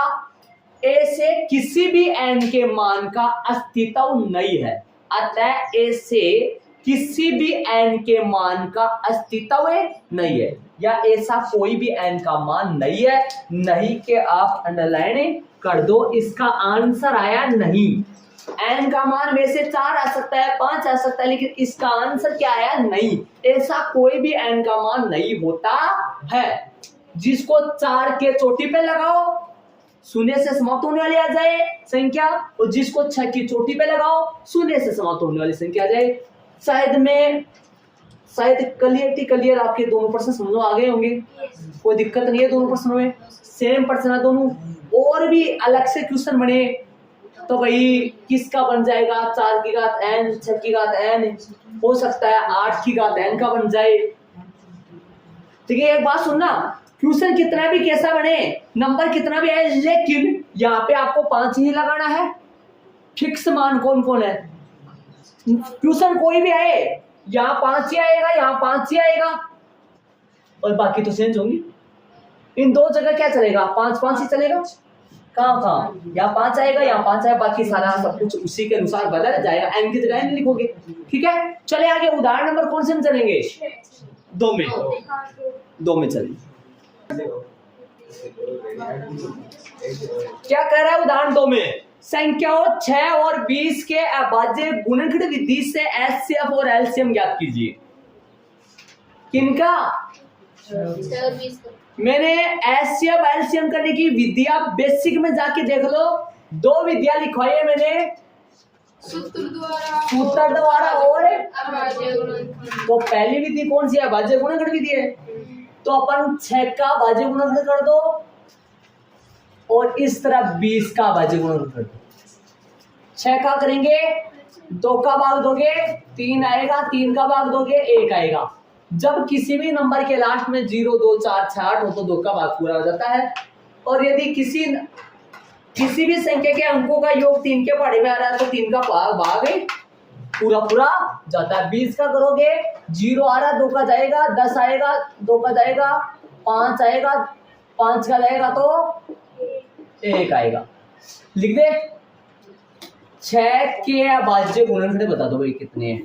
ऐसे किसी भी n के मान का अस्तित्व नहीं है। अतः ऐसे किसी भी n के मान का अस्तित्व नहीं है, या ऐसा कोई भी n का मान नहीं है। नहीं के आप अंडरलाइन कर दो, इसका आंसर आया नहीं। n का मान में से 4 आ सकता है, 5 आ सकता है, लेकिन इसका आंसर क्या आया नहीं। ऐसा कोई भी n का मान नहीं होता है जिसको 4 के चोटी पे लगाओ शून्य से समाप्त होने वाली आ जाए संख्या, और जिसको 6 की चोटी पे लगाओ शून्य से समाप्त होने वाली संख्या आ जाए। शायद क्लियर आपके दोनों प्रश्न समझ में आ गए होंगे, कोई दिक्कत नहीं है दोनों प्रश्नों में, सेम प्रश्न है दोनों। और भी अलग से क्वेश्चन बने तो भाई किसका बन जाएगा, 4 की घात n, 6 की घात n, हो सकता है 8 की घात n का बन जाए। ठीक है, एक बात सुनना, क्वेश्चन कितना भी कैसा बने, नंबर कितना भी आए, लेकिन यहाँ पे आपको 5 ही लगाना है। फिक्स मान कौन कौन है, क्वेश्चन कोई भी आए यहाँ 5 ही आएगा, यहाँ 5 ही आएगा, और बाकी तो चेंज होंगी। इन दो जगह क्या चलेगा, 5 ही चलेगा। कहाँ यहाँ 5 आएगा, यहाँ 5 आएगा, बाकी सारा सब कुछ उसी के अनुसार बदल जाएगा, n की जगह n लिखोगे। ठीक है, चले आगे, उदाहरण नंबर कौन से में चलेंगे, 2 में चलेंगे। क्या कह रहा है उदाहरण 2 में, संख्याओं 6 और 20 के अभाज्य गुणनखंड विधि से एचसीएफ और एलसीएम ज्ञात कीजिए। किनका, मैंने एचसीएफ एलसीएम करने की विधिया बेसिक में जाके देख लो, 2 विधिया लिखवाई है मैंने, सूत्र द्वारा और तो पहली विधि कौन सी है, अभाज्य गुणनखंड विधि है। तो अपन 6 का भाज्य गुणनखंड कर दो और इस तरह 20 का भाज्य गुणनखंड कर दो। 6 का करेंगे, 2 का भाग दोगे 3 आएगा, 3 का भाग दोगे 1 आएगा। जब किसी भी नंबर के लास्ट में 0 2 4 6 8 हो तो 2 का भाग पूरा हो जाता है। और यदि किसी भी संख्या के अंकों का योग 3 के पहाड़े में आ रहा है तो 3 का भाग पूरा जाता है। 20 का करोगे, 0 आ रहा 2 का जाएगा, 10 आएगा 2 का जाएगा, 5 आएगा 5 का जाएगा तो 1 आएगा। लिख दे, 6 के अभाज्य गुणनखंड बता दो भाई कितने हैं।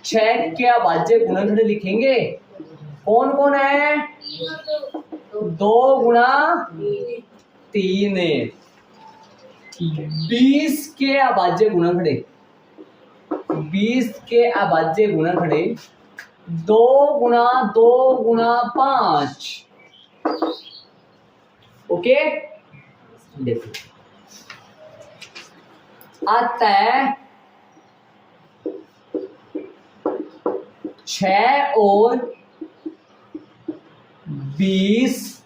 6 के अभाज्य गुणनखंड लिखेंगे, कौन कौन है? 2 गुणा 3 है। 20 के अभाज्य गुणनखंड, 20 के अभाज्य गुणनखंड 2 गुणा 2 गुणा 5। ओके, देखो आता है 6 और 20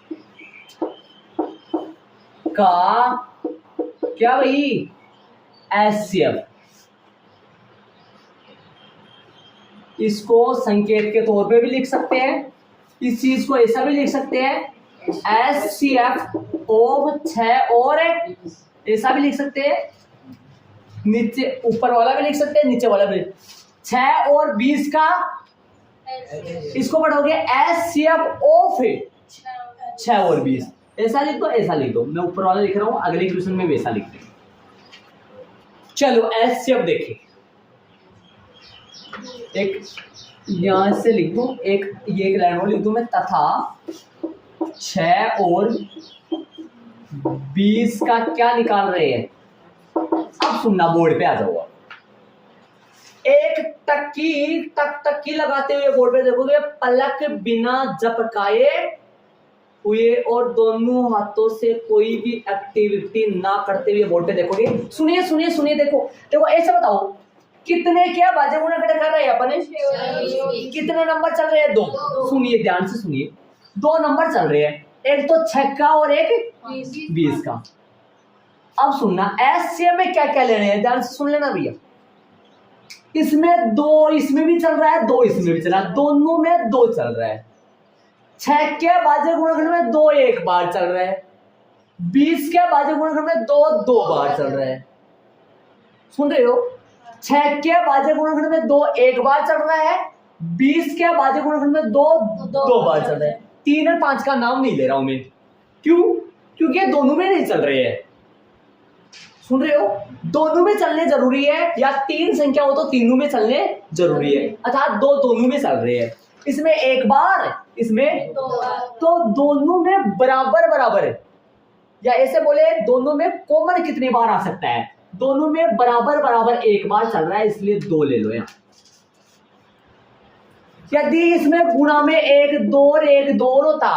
का क्या भाई? एचसीएफ। इसको संकेत के तौर पे भी लिख सकते हैं, इस चीज को ऐसा भी लिख सकते हैं एचसीएफ ऑफ 6 और ऐसा भी लिख सकते हैं, नीचे ऊपर वाला भी लिख सकते हैं, नीचे वाला भी। 6 और 20 का इसको पढ़ोगे एचसीएफ ऑफ 6 और 20। ऐसा लिख दो, ऐसा लिख दो, मैं ऊपर वाला लिख रहा हूं, अगले क्वेश्चन में वैसा लिख देंगे। चलो एचसीएफ देखिए, एक यहां से लिख दूं, एक ये एक लाइन और लिख दूं मैं, तथा 6 और 20 का क्या निकाल रहे हैं? अब सुनना, बोर्ड पे आ जाओ। एक टक्की लगाते हुए बोर्ड पे देखोगे, पलक बिना झपकाए हुए और दोनों हाथों से कोई भी एक्टिविटी ना करते हुए बोर्ड पे देखोगे। सुनिए सुनिए सुनिए, देखो ऐसे बताओ, कितने क्या अभाज्य गुणनखंड कर रहे हैं अपन? कितने नंबर चल रहे हैं? 2। सुनिए ध्यान से सुनिए, 2 नंबर चल रहे हैं, एक तो 6 का और एक 20 का। अब सुनना, एचसीएफ में क्या क्या लेने हैं, ध्यान से सुन लेना भैया। इसमें 2 इसमें भी चल रहा है, 2 इसमें भी चल रहा है, दोनों में 2 चल रहा है। 6 के अभाज्य गुणनखंड में 2 एक बार चल रहा है, 20 के अभाज्य गुणनखंड में 2 2 बार चल रहा है। सुन रहे हो? 6 के अभाज्य गुणनखंड में 2 एक बार चल रहा है, 20 के अभाज्य गुणनखंड में 2 2 बार चल रहा है। 3 और 5 का नाम नहीं ले रहा हूं मैं, क्यों? क्योंकि दोनों में नहीं चल रहे हैं। सुन रहे हो? दोनों में चलने जरूरी है, या 3 संख्या हो तो तीनों में चलने जरूरी है, अर्थात 2 दोनों में चल रहे हैं। इसमें एक बार, इसमें 2 बार, तो दोनों में बराबर बराबर है, या ऐसे बोले दोनों में कॉमन कितनी बार आ सकता है? दोनों में बराबर बराबर एक बार चल रहा है, इसलिए 2 ले लो यहां। यदि इसमें गुणा में 1 2 और 1 2 होता,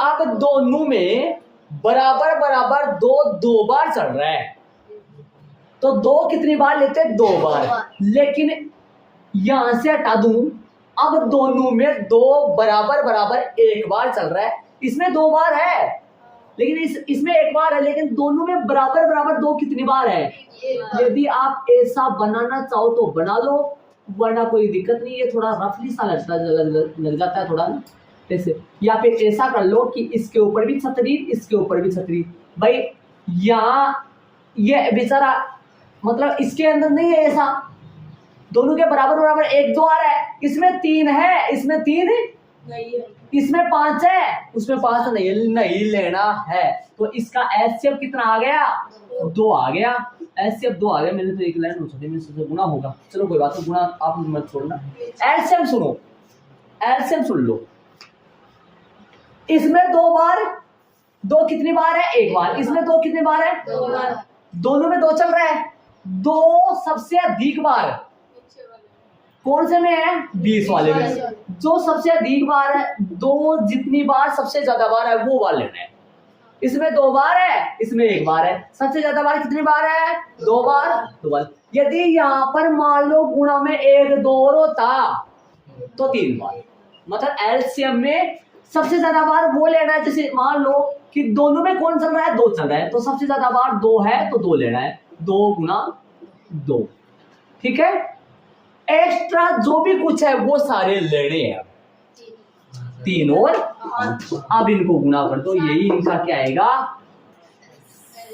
अब दोनों में बराबर बराबर 2 2 बार चल रहा है, तो 2 कितनी बार लेते? 2 बार। लेकिन यहां से हटा दूं, अब दोनों में 2 बराबर बराबर एक बार चल रहा है, इसमें 2 बार है, लेकिन इसमें एक बार है, लेकिन दोनों में बराबर बराबर 2 कितनी बार है? यदि आप ऐसा बनाना चाहो तो बना लो, वरना कोई दिक्कत नहीं है। थोड़ा रफली सा लग जाता है थोड़ा ऐसे, या फिर ऐसा कर लो कि इसके ऊपर भी छतरी, इसके ऊपर भी छतरी। भाई यहाँ ये बेचारा मतलब इसके अंदर नहीं है ऐसा, दोनों के बराबर बराबर 1 2 आ रहा है, इसमें 3 है, इसमें 3 नहीं है, इसमें 5 है, उसमें 5 नहीं लेना है। तो इसका एचसीएफ कितना आ गया? 2 आ गया, एचसीएफ 2 आ गया। मैंने तो एक लाइन पूछा थी, मैंने गुना होगा, चलो कोई बात नहीं, गुना आप मत छोड़ना। एचसीएफ सुनो, एचसीएफ सुन लो, इसमें 2 बार, 2 कितनी बार है? 1 बार। इसमें 2 कितनी बार है? 2 बार। दोनों में 2 चल रहा है, 2 सबसे अधिक बार कौन से में है? 20 वाले में। जो सबसे अधिक बार है, 2 जितनी बार सबसे ज्यादा बार है वो बार लेना है। इसमें 2 बार है, इसमें 1 बार है, सबसे ज्यादा बार कितनी बार है? 2 बार। 2 बार। यदि यहाँ पर मान लो गुणा में 1 2 होता तो 3 बार, मतलब एलसीएम में सबसे ज्यादा बार वो लेना है। जैसे मान लो कि दोनों में कौन चल रहा है? 2 चल रहा है, तो सबसे ज्यादा बार 2 है तो 2 लेना है, 2 गुना 2। ठीक है, एक्स्ट्रा जो भी कुछ है वो सारे लेने हैं, 3 और 5। अब इनको गुना कर दो, यही इनका क्या आएगा?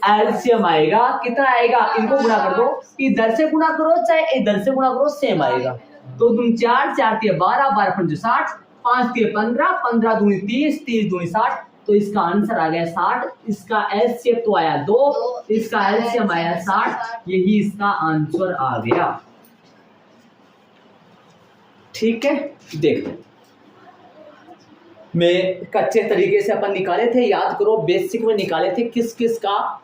एलसीएम आएगा। कितना आएगा? इनको गुना कर दो, इधर से गुना करो चाहे इधर से गुना करो, सेम आएगा। 2 दूनी 4, 4 तिया 12, 12 पंजे 60, 5 तिया 15, 15 दूनी 30, 30 दूनी 60, तो इसका आंसर आ गया 60। इसका एलसीएम तो आया 2, इसका एलसीएम आया 60, यही इसका आंसर आ गया। ठीक है, देखो मैं कच्चे तरीके से अपन निकाले थे, याद करो बेसिक में निकाले थे किस किस का,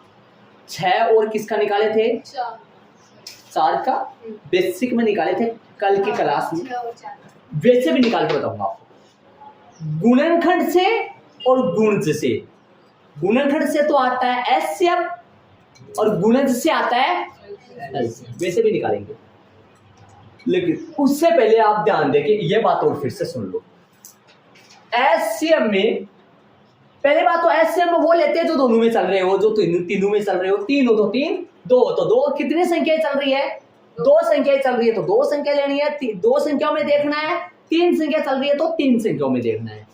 6 और किसका निकाले थे, 4 का बेसिक में निकाले थे कल की क्लास में। वैसे भी निकाल के बताऊंगा आपको, गुणनखंड से और गुणज से। गुणनखंड से तो आता है एचसीएफ और गुणज से आता है एलसीएम, वैसे भी निकालेंगे। लेकिन उससे पहले आप ध्यान दें कि ये बात और फिर से सुन लो। एचसीएफ में पहले बात तो एचसीएफ में वो लेते हैं जो दोनों में चल रहे हो, जो तीनों में चल रहे हो, 3 हो तो 3, 2 हो तो 2। कितनी संख्याएं चल रही है, 2 संख्याएं चल रही है तो 2 संख्या लेनी है, 2 संख्याओं में देखना है। 3 संख्या चल रही है तो 3 संख्याओं में देखना है।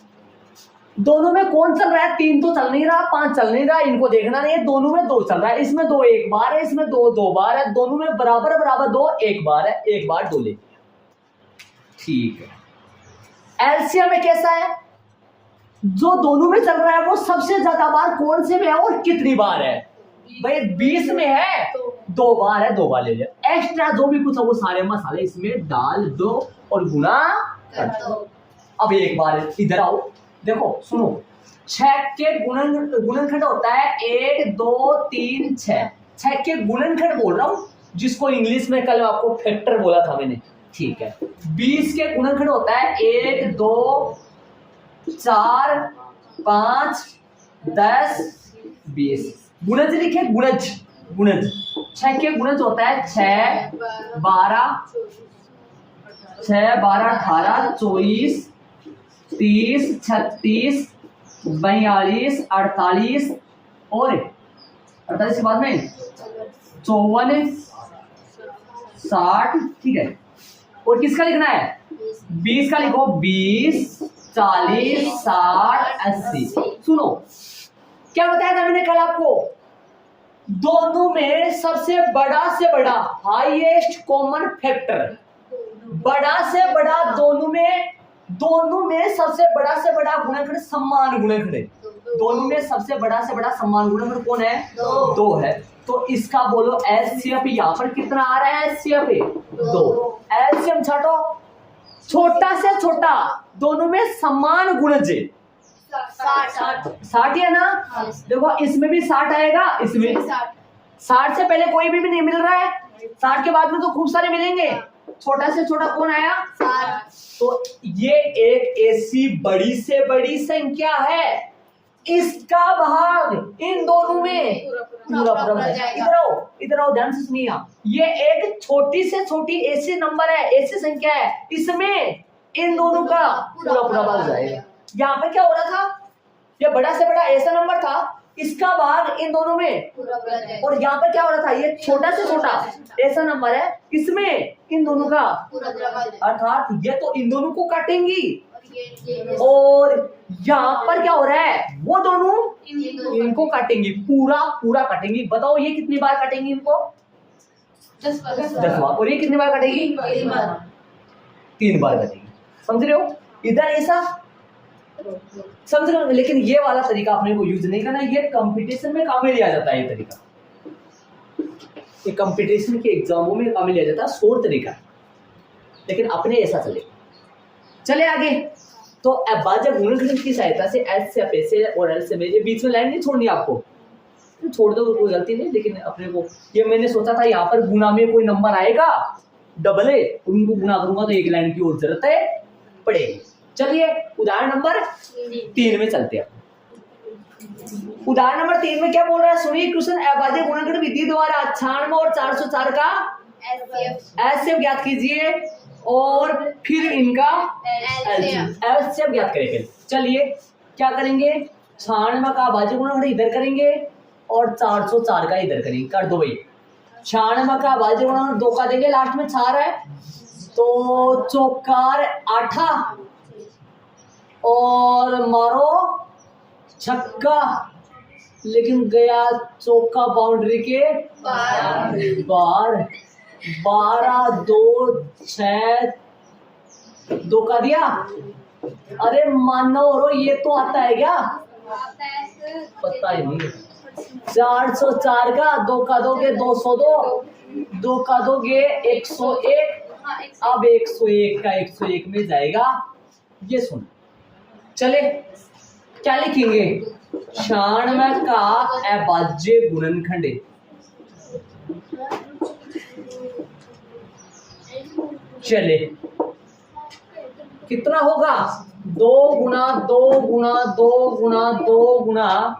दोनों में कौन चल रहा है, 3 तो चल नहीं रहा, 5 चल नहीं रहा, इनको देखना नहीं है। दोनों में 2 चल रहा है, इसमें 2 एक बार है, इसमें 2 2 बार है, दोनों में बराबर बराबर 2 एक बार है, एक बार 2 ले। ठीक है, एलसीएम में कैसा है, जो दोनों में चल रहा है वो सबसे ज्यादा बार कौन से में है और कितनी बार है। भाई 20 में है 2 बार है, 2 बार ले लिया। एक्स्ट्रा जो भी कुछ है वो सारे मसाले इसमें डाल दो और गुणा कर दो। अब एक बार इधर आओ, देखो सुनो, 6 के गुणनखंड होता है 1 2 3 6। 6 के गुणनखंड बोल रहा हूं, जिसको इंग्लिश में कल आपको फैक्टर बोला था मैंने। ठीक है, 20 के गुणनखंड होता है 1 2 4 5 10 20। गुणज लिखे, गुणज गुणज 6 के गुणज होता है 6 12 18 24 30 36 42 48 और 48 के बाद में 54 60। ठीक है, और किसका लिखना है, 20 का लिखो, 20 40 60 80। सुनो क्या बताया था मैंने कल आपको, दोनों में सबसे बड़ा से बड़ा हाईएस्ट कॉमन फैक्टर, बड़ा से बड़ा दोनों में सबसे बड़ा से बड़ा गुणनखंड समान गुणनखंड है। दोनों में सबसे बड़ा से बड़ा समान गुणनखंड कौन है, 2 है। तो इसका बोलो एलसीएम यहाँ पर कितना आ रहा है, एलसीएम 2। एलसीएम छाटो, छोटा से छोटा दोनों में समान गुणज 60 है ना। देखो इसमें भी 60 आएगा, इसमें 60 से पहले कोई भी नहीं मिल रहा है, 60 के बाद में तो खूब सारे मिलेंगे। छोटा से छोटा कौन आया, 60। तो ये एक ऐसी बड़ी से बड़ी संख्या है, इसका भाग इन दोनों में पूरा इधर आओ ध्यान से सुनिए। ये एक छोटी से छोटी ऐसी नंबर है, ऐसी संख्या है, इसमें इन दोनों का पूरा भाग जाएगा। यहाँ पे क्या हो रहा था, ये बड़ा से बड़ा ऐसा नंबर था, इसका भाग इन दोनों में, और यहाँ पे क्या हो रहा था, ये छोटा से छोटा ऐसा नंबर है, इसमें इन दोनों का, अर्थात ये तो इन दोनों को काटेंगी, और यहाँ पर क्या हो रहा है, वो दोनों इनको काटेंगी, पूरा काटेंगी। बताओ ये कितनी बार काटेंगी इनको, 10 बार। और ये कितनी बार काटेगी, 3 बार काटेगी। समझ रहे हो, इधर ऐसा समझ रहे हो। लेकिन ये वाला तरीका अपने को यूज नहीं करना, ये कंपटीशन में काम में लिया जाता है। ये तरीका ये कंपटीशन के एग्जामों में काम में लिया जाता है, शोर तरीका, लेकिन अपने ऐसा चले आगे। तो अभाज्य गुणनखंड की सहायता से एच से पैसे और एल से मेरे बीच में लाइन नहीं छोड़नी आपको, छोड़ दो कोई गलती नहीं। लेकिन अपने को ये मैंने सोचा था यहाँ पर गुना में कोई नंबर आएगा डबल है, उनको गुना करूंगा तो एक लाइन की और जरूरत है पड़ेगी। चलिए उदाहरण नंबर 3 में चलते हैं। उदाहरण नंबर 3 में क्या बोल रहा है, सुनिए क्वेश्चन। अभाज्य गुणनखंड विधि द्वारा 96 और 404 का एलसीएम ज्ञात कीजिए और फिर इनका एलसीएम ज्ञात करेंगे। चलिए क्या करेंगे, 96 का अभाज्य गुणनखंड इधर करेंगे और 404 का इधर करेंगे। कर दो भाई, 96 का अभाज्य गुणनखंड 2 का देंगे, लास्ट में 4 है तो चौकार 8 और मारो छक्का, लेकिन गया चौका बाउंड्री के बाहर। 12 2 6 2 का दिया। अरे मानो ये तो आता है क्या, पता ही नहीं। 404 का 2 का दोगे 202, 2 का दोगे 101। अब 101 का 101 में जाएगा। ये सुन, चले क्या लिखेंगे? 96 का अभाज्य गुणनखंड। चले कितना होगा? 2 गुना 2 गुना 2 गुना 2 गुना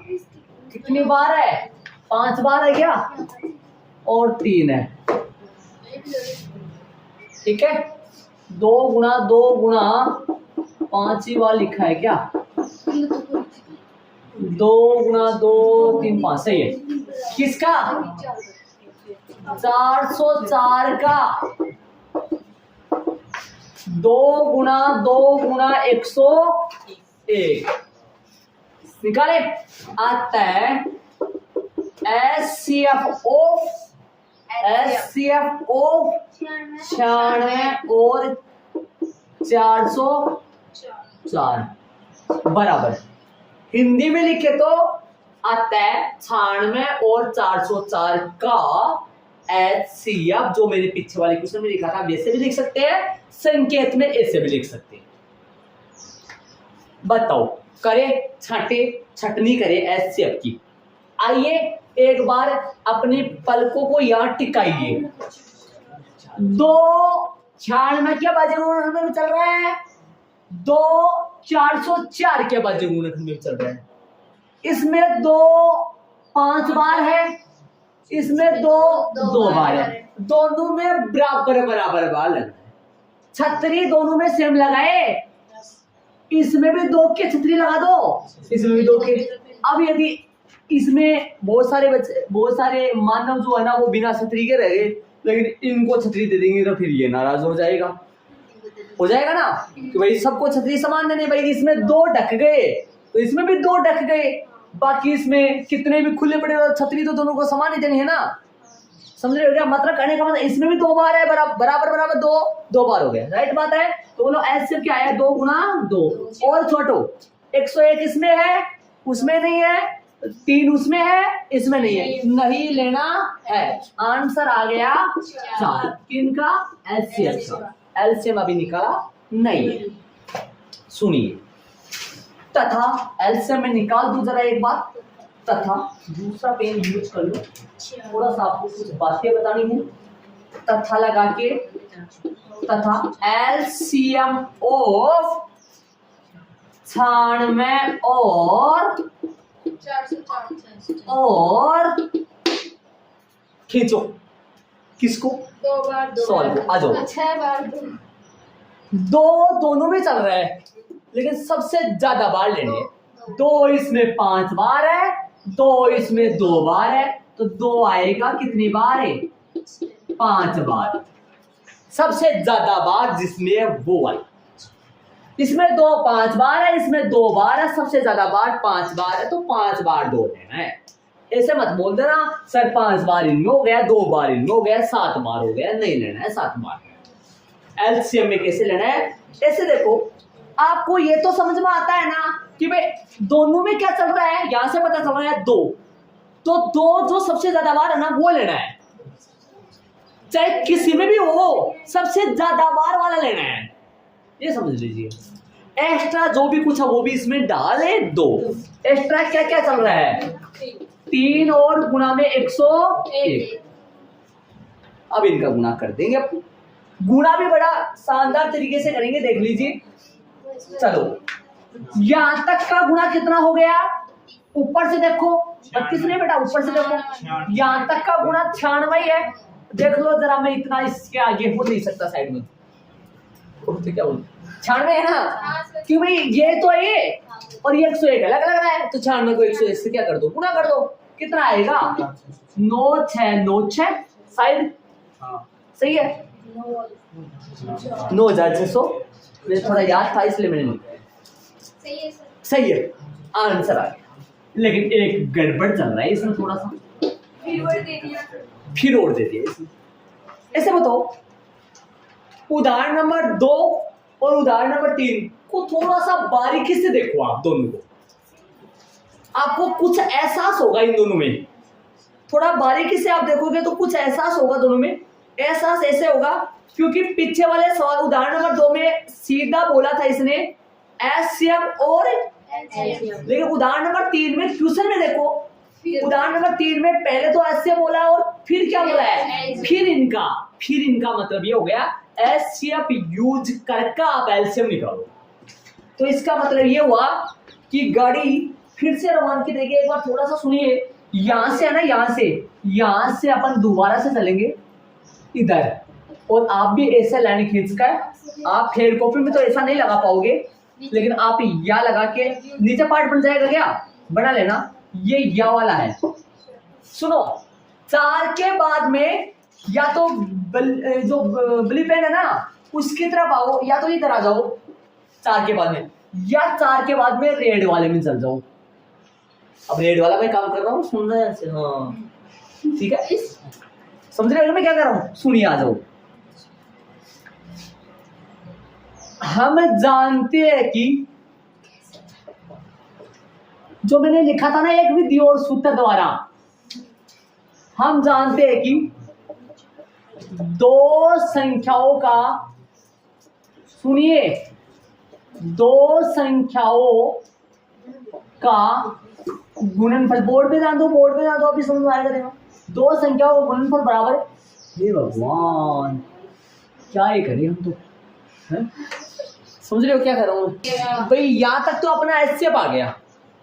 कितनी बार है? 5 बार है क्या? और 3 है। ठीक है, 2 गुना 2 गुना 5 ही बार लिखा है क्या? 2 गुना 2 3 5 सही है। किसका? 404 का 2 गुना 2 गुना 101 निकाले। आता है SCFO 96 और 404 बराबर। हिंदी में लिखे तो आता है 96 और 404 का HCF, जो मेरे पीछे वाले क्वेश्चन में लिखा था वैसे भी लिख सकते हैं, संकेत में ऐसे भी लिख सकते हैं। बताओ करे छाटे छटनी करे HCF की। आइए एक बार अपनी पलकों को यहां टिकाइए। 296 के बाजे गुणनखंड में चल रहा है, 2 404 के बाजे गुणनखंड में चल रहा है। इसमें 2 5 बार है, इसमें 2 बार है। दोनों में बराबर बराबर बार लग रहा है। छतरी दोनों में सेम लगाए, इसमें भी 2 के छतरी लगा दो, इसमें भी 2 के। अब यदि इसमें बहुत सारे मानव जो है ना वो बिना छतरी के रह गए, लेकिन इनको छतरी दे देंगे तो फिर ये नाराज हो जाएगा ना कि भाई सबको छतरी समान देने। भाई इसमें 2 ढक गए तो इसमें भी 2 ढक गए, बाकी इसमें कितने भी खुले पड़े छतरी तो दोनों को समान ही देनी है ना। समझ रहे हो क्या मतलब? कहने का मतलब इसमें भी 2 बार है, बराबर 2 बार हो गया। राइट बात है। तो बोलो HCF क्या है? 2 गुना 2 और छोटो 101 इसमें है, उसमें नहीं है, 3 उसमें है, इसमें नहीं है, नहीं लेना है। आंसर आ गया 4 किनका? HCF का। LCM अभी निकाला नहीं है। सुनिए, तथा LCM में निकाल दूं जरा एक बार। तथा दूसरा पेन यूज कर लो, थोड़ा सा आपको कुछ बातें बतानी है। तथा लगा के तथा LCM ऑफ 96 और खींचो किसको? 2 बार 2 सॉल्व आ जाओ। 6 बार 2 दोनों में चल रहा है, लेकिन सबसे ज्यादा बार लेने। 2 इसमें 5 बार है, 2 इसमें 2 बार है, तो 2 आएगा कितनी बार है? 5 बार। सबसे ज्यादा बार जिसमें वो वाला, इसमें 2 5 बार है, इसमें 2 बार है, सबसे ज्यादा बार 5 बार है, तो 5 बार 2 लेना है। ऐसे मत बोल देना सर 5 बार इनमें हो गया, 2 बार इनमें हो गया, 7 बार हो गया। नहीं लेना है 7 बार। LCM में कैसे लेना है? ऐसे देखो, आपको ये तो समझ में आता है ना कि भाई दोनों में क्या चल रहा है। यहां से पता चल रहा है 2, तो 2 जो सबसे ज्यादा बार है ना वो लेना है, चाहे किसी में भी हो, सबसे ज्यादा बार वाला लेना है। ये समझ लीजिए। एक्स्ट्रा जो भी कुछ है वो भी इसमें डाले 2। एक्स्ट्रा क्या क्या चल रहा है? 3 और गुना में 101। अब इनका गुना कर देंगे। अब गुना भी बड़ा शानदार तरीके से करेंगे, देख लीजिए। चलो यहां तक का गुना कितना हो गया? ऊपर से देखो 32 नहीं बेटा, ऊपर से देखो यहां तक का गुना 96 है। देख लो जरा, मैं इतना इसके आगे हो नहीं सकता साइड में, तो क्या बोल 96 है ना, क्यों भाई ये तो ये और ये 101 अलग अलग रहा है, तो 96 को 101 से क्या कर दो? गुना कर दो। कितना आएगा? 9 6 9 6 शायद सही है। 9600। मुझे थोड़ा याद था इसलिए मैंने नहीं। सही है, आंसर आ गया। लेकिन एक गड़बड़ चल रहा है इसमें, थोड़ा सा फिर और दे दिया इसमें। ऐसे बताओ, उदाहरण नंबर 2 और उदाहरण नंबर 3 को थोड़ा सा बारीकी से देखो आप दोनों को। आपको कुछ एहसास होगा इन दोनों में, थोड़ा बारीकी से आप देखोगे तो कुछ एहसास होगा दोनों में। एहसास ऐसे होगा क्योंकि पीछे वाले सवाल उदाहरण नंबर 2 में सीधा बोला था इसने एचसीएफ और लेकिन उदाहरण नंबर 3 में क्वेश्चन में देखो, उदाहरण नंबर 3 में पहले तो एचसीएफ बोला और फिर क्या बोला है, फिर इनका मतलब ये हो गया एचसीएफ यूज करके आप एलसीएम निकालो। तो इसका मतलब ये हुआ कि गाड़ी फिर से रवाना की देखिए, एक बार थोड़ा सा सुनिए। यहां से है ना, यहां से अपन दोबारा से चलेंगे इधर, और आप भी ऐसे लाइन खींचकर, आप फेयर कॉपी में तो ऐसा नहीं लगा पाओगे, लेकिन आप या लगा के नीचे पार्ट बन जाएगा, क्या बना लेना, ये या वाला है। सुनो, 4 के बाद में या तो जो ब्लू पेन है ना उसकी तरफ आओ, या तो इधर आ जाओ 4 के बाद में, या 4 के बाद में रेड वाले में चल जाओ। अब रेड वाला मैं काम कर रहा हूँ, सुन रहे हैं? हाँ ठीक है, समझ रहे हो मैं क्या कर रहा हूँ? सुनिए, आ जाओ। हम जानते हैं कि जो मैंने लिखा था ना एक विधि और सूत्र द्वारा, हम जानते हैं कि दो संख्याओं का, सुनिए, दो संख्याओं का गुणनफल, बोर्ड पे जान दो, अभी समझ में आएगा। देखो, दो संख्याओं का गुणनफल बराबर, हे भगवान क्या ही करें हम तो, है? समझ रहे हो क्या कर रहा हूँ भाई? यहां तक तो अपना एलसीएम आ गया।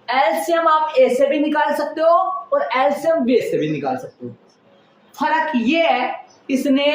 एलसीएम आप ए से भी निकाल सकते हो और एलसीएम बी से भी निकाल सकते हो। फर्क ये है, इसने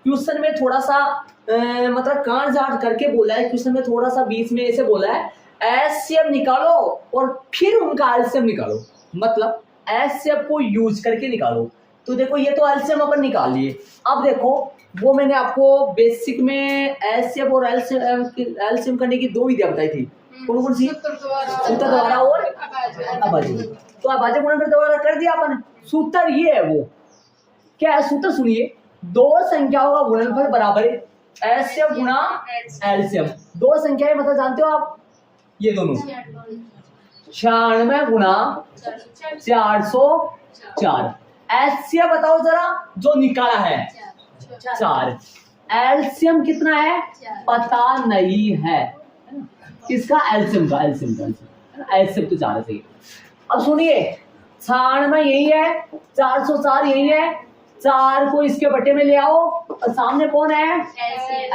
क्वेश्चन में थोड़ा सा मतलब कान जाट करके बोला है, क्वेश्चन में थोड़ा सा बीच में ऐसे बोला है एलसीएम निकालो और फिर उनका एलसीएम निकालो, मतलब एलसीएम को यूज करके निकालो। तो देखो ये तो एलसीएम अपन निकाल लिए। अब देखो वो मैंने आपको बेसिक में एलसीएम और एलसीएम करने की 2 विधियां बताई थी, कौन कौन सी? सूत्र द्वारा और अभाज्य। तो अभाज्य गुणनफल द्वारा कर दिया अपन। सूत्र ये है, वो क्या है सूत्र? सुनिए, दो संख्याओं का गुणनफल बराबर है एलसीएम गुणा एलसीएम। दो संख्याएं मतलब जानते हो आप, ये दोनों 96 गुणा 404। एलसीएम बताओ जरा, जो निकाला है 4। एलसीएम कितना है पता नहीं है इसका, एलसीएम का एलसीएम तो 4 है सही। अब सुनिए, 96 यही है, 404 यही है, 4 को इसके बटे में ले आओ और सामने कौन है?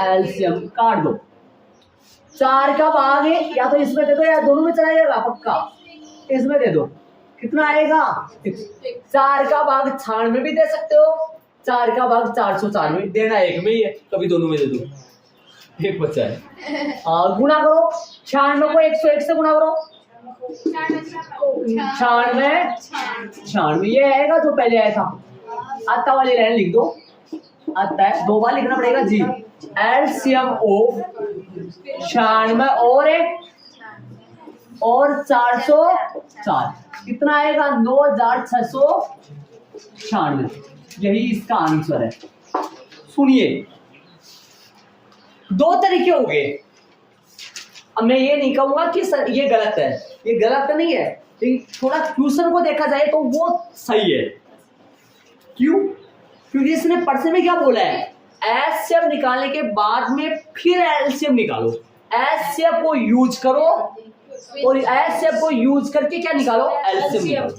एलसीएम। काट दो, 4 का भाग है, या तो इसमें दे दो या दोनों में चला जाएगा पक्का, इसमें दे दो। कितना आएगा? 4 का भाग 96 भी दे सकते हो, 4 का भाग 404 में देना, एक में ही है, कभी दोनों में दे दो, एक बच्चा है। गुणा करो, 96 को 101 से गुणा करो, 96 ये आएगा जो पहले आया था। आता वाली लाइन लिख दो, आता है 2 बार लिखना पड़ेगा जी। एलसीएम ऑफ 96 और 404 कितना आएगा? 9696। यही इसका आंसर है। सुनिए, 2 तरीके हो गए। अब मैं ये नहीं कहूंगा कि सर ये गलत है, ये गलत नहीं है, लेकिन थोड़ा क्वेश्चन को देखा जाए तो वो सही है। क्यों? क्योंकि इसने प्रश्न में क्या बोला है, एलसीएम निकालने के बाद में फिर एलसीएम निकालो, एलसीएम को यूज करो और एलसीएम को यूज करके क्या निकालो? एलसीएम निकालो।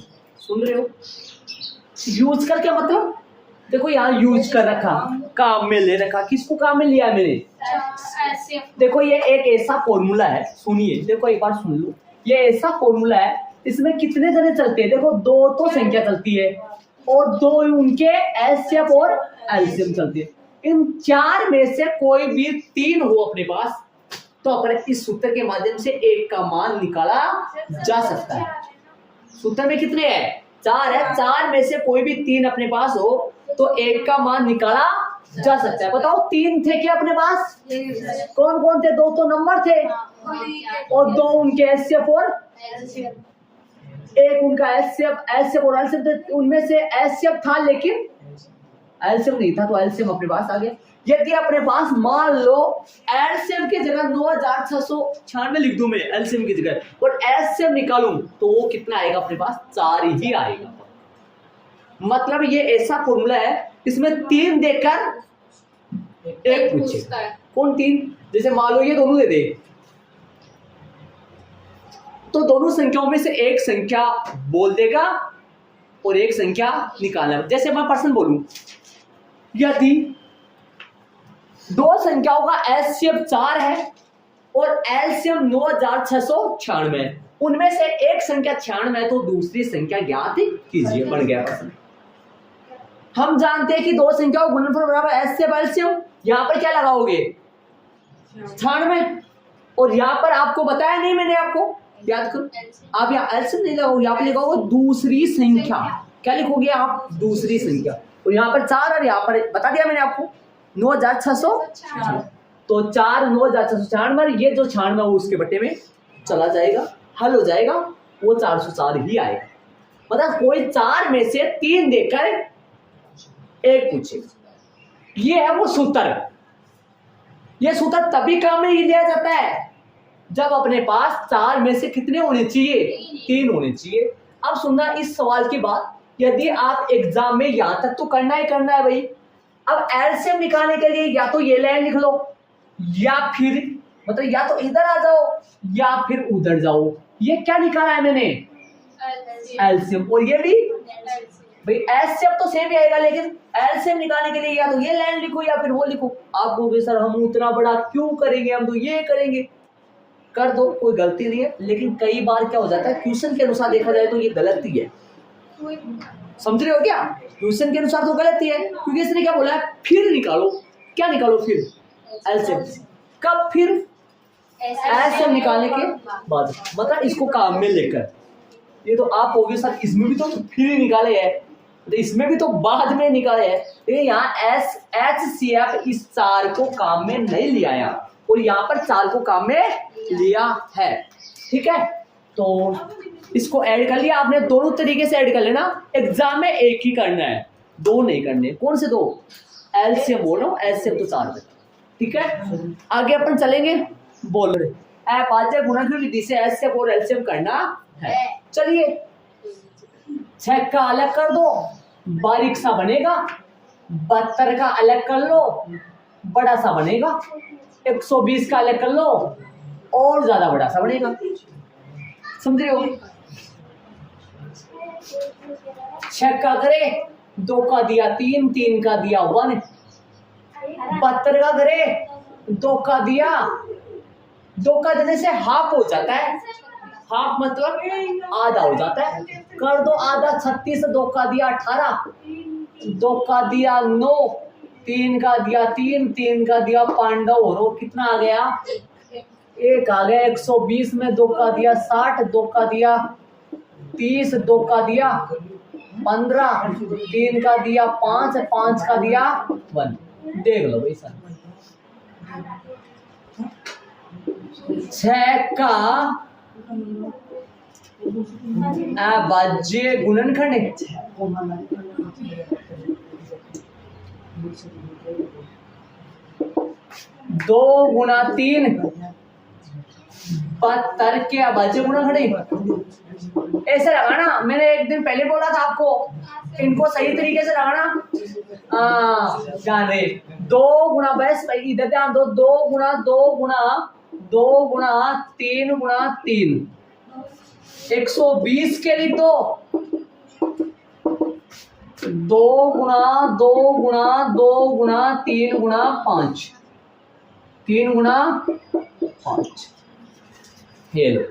सुन रहे हो? यूज करके मतलब देखो यहाँ यूज कर रखा, काम में ले रखा, किसको काम में लिया मैंने? देखो ये एक ऐसा फॉर्मूला है, सुनिए, देखो एक बार सुन लो, ये ऐसा फॉर्मूला है, इसमें कितने जने चलते हैं? देखो 2 तो संख्या चलती है और 2 उनके एलसीएम और एलसीएम चलती है। इन 4 में से कोई भी 3 हो अपने पास तो अपने इस सूत्र के माध्यम से 1 का मान निकाला जा सकता है। सूत्र में कितने हैं? 4 है, 4 में से कोई भी 3 अपने पास हो तो 1 का मान निकाला जा सकता है। बताओ 3 थे क्या अपने पास? कौन कौन थे? 2 तो नंबर थे और 2 उनके एलसीएम और 1 उनका एलसीएम और एलसीएम, उनमें से एलसीएम था लेकिन एलसीएम नहीं था तो एलसीएम अपने पास आ गया। यदि अपने पास मान लो एलसीएम की जगह 9696 लिख दूं मैं एलसीएम की जगह और एलसीएम निकालूं तो वो कितना आएगा अपने पास 4 ही आएगा। मतलब ये ऐसा फॉर्मूला है इसमें 3 देकर एक पूछे। कौन 3? जैसे मान लो ये दोनों दे दे तो दोनों संख्याओं में से एक संख्या बोल देगा और एक संख्या निकालना। जैसे मैं पर्सन बोलूं यदि दो संख्याओं का एलसीएम 4 है और एलसीएम 9696 है, उनमें से एक संख्या 96 है तो दूसरी संख्या ज्ञात कीजिए। बन गया प्रश्न। हम जानते हैं कि दो संख्याओं गुणनफल बराबर एलसीएम एलसीएम। यहां पर क्या लगाओगे 96 और यहां पर आपको बताया नहीं मैंने, आपको याद करो। आप यहाँ एलसीएम नहीं लगाओगे, यहाँ पर लिखोगे दूसरी संख्या। क्या लिखोगे आप? दूसरी संख्या। और यहाँ पर 4 और यहाँ पर बता दिया मैंने आपको 9696 तो 4 9696 ये जो 96 वो उसके बट्टे में चला जाएगा, हल हो जाएगा, वो 404 ही आएगा। मतलब कोई 4 में से 3 देकर एक पूछे, ये है वो सूत्र। ये सूत्र तभी काम में लिया जाता है जब अपने पास 4 में से कितने होने चाहिए? 3 होने चाहिए। अब सुनना इस सवाल की बात, यदि आप एग्जाम में यहां तक तो करना ही करना है भाई। अब एलसीएम निकालने के लिए या तो ये लाइन लिख लो या फिर मतलब या तो इधर आ जाओ या फिर उधर जाओ। ये क्या निकाला है मैंने? एलसीएम। और ये भी भाई एलसीएम तो सेम ही आएगा, लेकिन एलसीएम निकालने के लिए या तो ये लाइन लिखो या फिर वो लिखो। आप कहोगे सर हम उतना बड़ा क्यों करेंगे, हम तो ये करेंगे। कर दो, कोई गलती नहीं है। लेकिन कई बार क्या हो जाता है क्वेश्चन के अनुसार देखा जाए तो ये गलती है। समझ रहे हो क्या? क्वेश्चन के अनुसार तो गलती है, क्योंकि इसने क्या बोला है फिर निकालो। क्या निकालो? फिर एलसीएम। कब? फिर एलसीएम निकालने के बाद, मतलब इसको काम में लेकर। ये तो आप होगे सर इसमें भी तो फिर ही निकाले हैं, तो इसमें भी तो बाद में निकाले हैं। लेकिन यहाँ एचसीएफ इस 4 को काम में नहीं लिया है और यहाँ पर 4 को काम में लिया है। ठीक है, तो इसको ऐड कर लिया आपने। दोनों तरीके से ऐड कर लेना। एग्जाम में एक ही करना है, दो नहीं करने। कौन से दो? एलसीएम बोलो, एलसीएम तो 4 है। ठीक है, आगे अपन चलेंगे। बोल रहे अभाज्य गुणनफल विधि से एलसीएम और एलसीएम करना है। चलिए 6 का अलग कर दो, बारीक सा बनेगा। 72 का अलग कर लो, बड़ा सा बनेगा। 120 का अलग कर लो और ज्यादा बड़ा सा बनेगा। समझ रहे हो? 6 का करे 2 का दिया 3, 3 का दिया 1। 72 का करे 2 का दिया, 2 का देने से हाफ हो जाता है। हाफ मतलब आधा हो जाता है। कर दो आधा 36, 2 का दिया 18, 2 का दिया 9, 3 का दिया 3, 3 का दिया पांडव। और कितना आ गया? 1 आ गया। 120 में 2 का दिया 60, 2 का दिया 30, 2 का दिया 15, 3 का दिया 5, 5 का दिया 1। देख लो भाई सर 6 का अभाज्य गुणनखंड है। 2 गुणा 3 72 के अभाज्य गुणनखंड है। ऐसे लगाना, मैंने एक दिन पहले बोला था आपको, इनको सही तरीके से लगाना। ध्यान रहे 2 गुणा, बस इधर ध्यान दो। 2 गुणा 2 गुणा 2 गुणा 3 गुणा 3, 120 के लिख दो। 2 गुणा 2 गुणा 2 गुणा 3 गुणा 5, 3 गुणा 5। ये लो,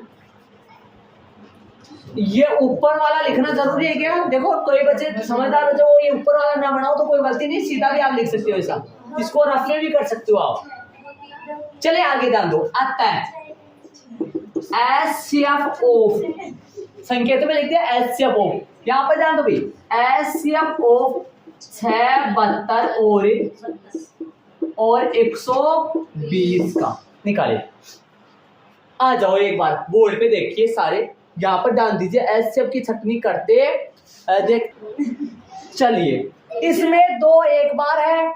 ये ऊपर वाला लिखना जरूरी है क्या? देखो कोई बच्चे समझदार बच्चे वो ये ऊपर वाला ना बनाओ तो कोई गलती नहीं, सीधा भी आप लिख सकते हो। ऐसा इसको रफ में भी कर सकते हो आप। चले आगे ध्यान दो। आता है एचसीएफ ऑफ, संकेत में लिखते हैं एचसीएफ ऑफ। यहाँ पर ध्यान दो भाई, एचसीएफ ऑफ 6, 72 और 120 का निकाले। आ जाओ एक बार बोर्ड पे देखिए सारे, यहाँ पर ध्यान दीजिए। एचसीएफ की छटनी करते देख। चलिए इसमें 2 एक बार है,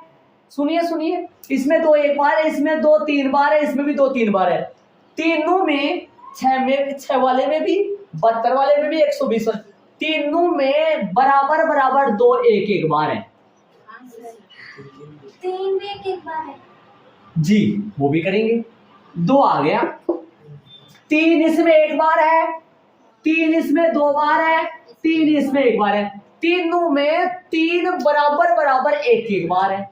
सुनिए सुनिए, इसमें 2 एक बार है, इसमें 2 3 बार है, इसमें भी 2 3 बार है। तीनों में 6 वाले में भी 72 वाले में भी 120 वाले, तीनों में बराबर बराबर 2 एक एक बार है। 3 में एक बार है जी, वो भी करेंगे। 2 आ गया, 3 इसमें एक बार है, 3 इसमें 2 बार है, 3 इसमें एक बार है। तीनों में 3 बराबर बराबर एक एक बार है।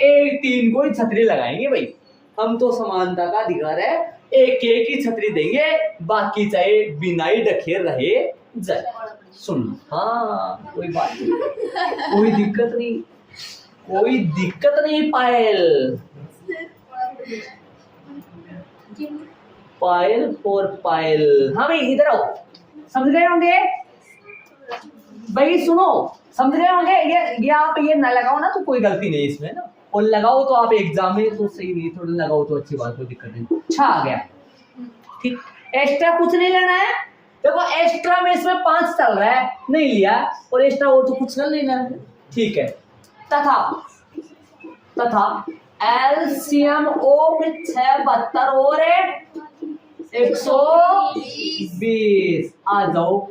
एक 3 को ही छतरी लगाएंगे भाई, हम तो समानता का अधिकार है, एक एक ही छतरी देंगे, बाकी चाहे बिना ही ढके रहे जाए। सुन, हाँ कोई बात नहीं, कोई दिक्कत नहीं, कोई दिक्कत नहीं। पायल पायल और पायल, हाँ भाई इधर आओ, समझ गए होंगे भाई, सुनो समझ गए होंगे। ये आप ये ना लगाओ ना तो कोई गलती नहीं इसमें ना, और लगाओ तो आप एग्जाम में तो सही नहीं, थोड़ा लगाओ तो अच्छी बात, कोई दिक्कत नहीं। अच्छा आ गया, ठीक। एक्स्ट्रा कुछ नहीं लेना है, देखो एक्स्ट्रा में इसमें 5 चल रहा है, नहीं लिया, और एक्स्ट्रा और तो कुछ नहीं लेना है, ठीक है। तथा एलसीएम ओ में 6 72 और 120। आ जाओ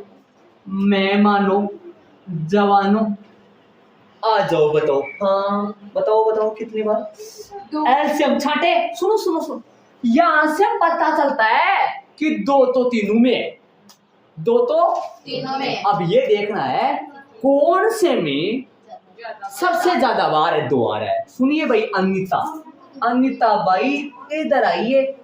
मेहमानो जवानों, आ जाओ, बताओ, हाँ बताओ कितनी बार एलसीएम छाटे। सुनो सुनो सुनो, यहां से पता चलता है कि 2 तो तीनों में, 2 तो तीनों में। अब ये देखना है कौन से में सबसे ज्यादा बार है 2 आ रहा है। सुनिए भाई, अनिता बाई इधर आइए,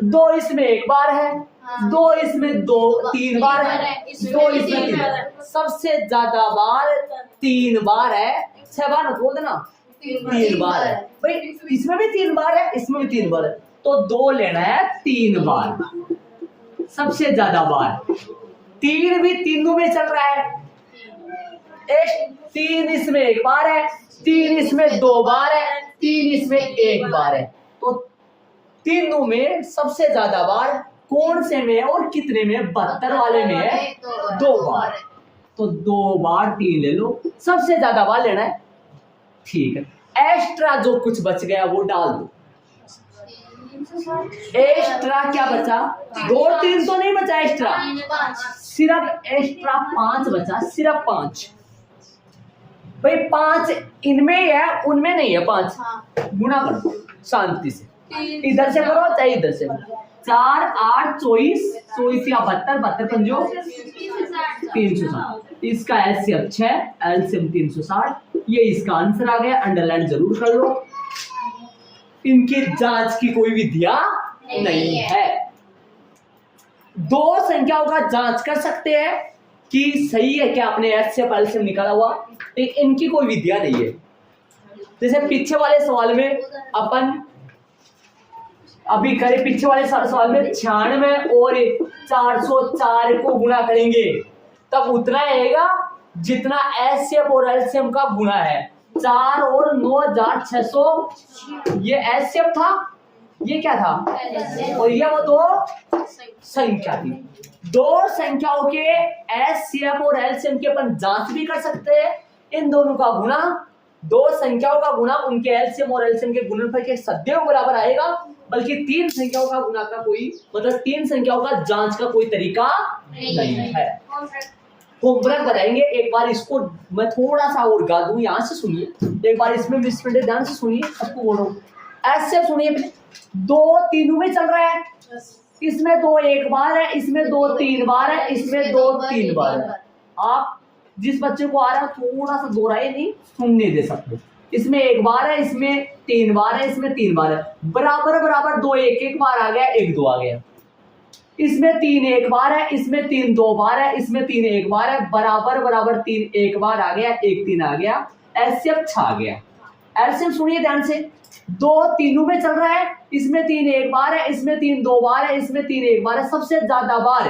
2 इसमें एक बार है, 2 इसमें 2 3 बार है, 2 इसमें 3, सबसे ज्यादा बार 3 बार है। 6 बार ना बोल देना, 3 बार है भाई, इसमें भी 3 बार है, इसमें भी 3 बार है, तो 2 लेना है 3 बार, सबसे ज्यादा बार। 3 भी तीनों में चल रहा है, 3 इसमें एक बार है, 3 इसमें 2 बार है, 3 इसमें 1 बार है, तो तीनों में सबसे ज्यादा बार कौन से में और कितने में? 72 वाले में है 2 बार, तो 2 बार 3 ले लो, सबसे ज्यादा बार लेना है, ठीक है। एक्स्ट्रा जो कुछ बच गया वो डाल दो। एक्स्ट्रा क्या बचा? 2 3 तो नहीं बचा एक्स्ट्रा, सिर्फ एक्स्ट्रा 5 बचा, सिर्फ 5 भाई। 5 इनमें है, उनमें नहीं है। 5 गुना कर दो शांति से, इधर से करो चाहे इधर से करो। 4 8 24, 24 या 72, 72 पंजो 360। इसका एलसीएम 6, एलसीएम 360। ये इसका आंसर आ गया, अंडरलाइन जरूर कर लो। इनकी जांच की कोई विधिया नहीं है। 2 संख्याओं का जांच कर सकते हैं कि सही है क्या आपने एचसीएफ एलसीएम निकाला हुआ, इनकी कोई विधिया नहीं है। जैसे पीछे वाले सवाल में अपन अभी करें, पीछे वाले सवाल में 96 और 404 को गुणा करेंगे तब उतना आएगा जितना एचसीएफ और एलसीएम का गुणा है। 4 और 9600 ये एचसीएफ था, ये क्या था, और ये वो 2 संख्या थी। 2 संख्याओं के एचसीएफ और एलसीएम की अपन जांच भी कर सकते हैं। इन दोनों का गुणा, 2 संख्याओं का गुणा उनके एलसीएम और एलसीएम के गुणनफल के सदैव बराबर आएगा, बल्कि 3 संख्याओं का गुणा का कोई मतलब 3 संख्याओं का जांच का कोई तरीका नहीं है। होमवर्क बताएंगे, एक बार इसको मैं थोड़ा सा और गा दूं, यहाँ से सुनिए एक बार, इसमें भी ध्यान से सुनिए, सबको बोल रहा हूँ ऐसे सुनिए। 2 तीनों में चल रहा है, इसमें 2 एक बार है, इसमें 2 3 बार है, इसमें 2 3 बार है। आप जिस बच्चे को आ रहा है थोड़ा सा दोहराइए, नहीं सुनने दे सकते। इसमें 1 बार है, इसमें 3 बार है, इसमें 3 बार है, बराबर बराबर 2 1 1 बार आ गया, 1 2 आ गया। इसमें 3 1 बार है, इसमें 3 2 बार है, इसमें 3 1 बार है, बराबर बराबर 3 1 बार आ गया, 1 3 आ गया, एलसीएम छा गया। एलसीएम सुनिए ध्यान से, 2 तीनों में चल रहा है, इसमें 3 1 बार है, इसमें 3 2 बार है, इसमें 3 1 बार है, सबसे ज्यादा बार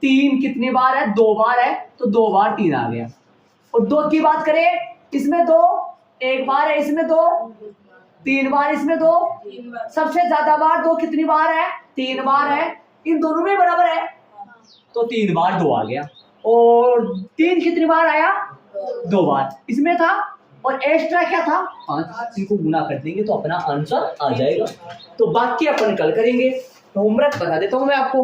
3 कितनी बार है? 2 बार है, तो 2 बार 3 आ गया। और 2 की बात करें, इसमें 2 1 बार है, इसमें 2 3 बार, इसमें 2 सबसे ज्यादा बार 2 कितनी बार है? 3 बार है, इन दोनों में बराबर है, तो 3 बार 2 आ गया। और 3 कितनी बार आया? 2 बार इसमें था और एक्स्ट्रा क्या था 5। इनको गुना कर देंगे तो अपना आंसर आ जाएगा। तो बाकी अपन कल करेंगे। होमवर्क बता देता हूँ मैं आपको।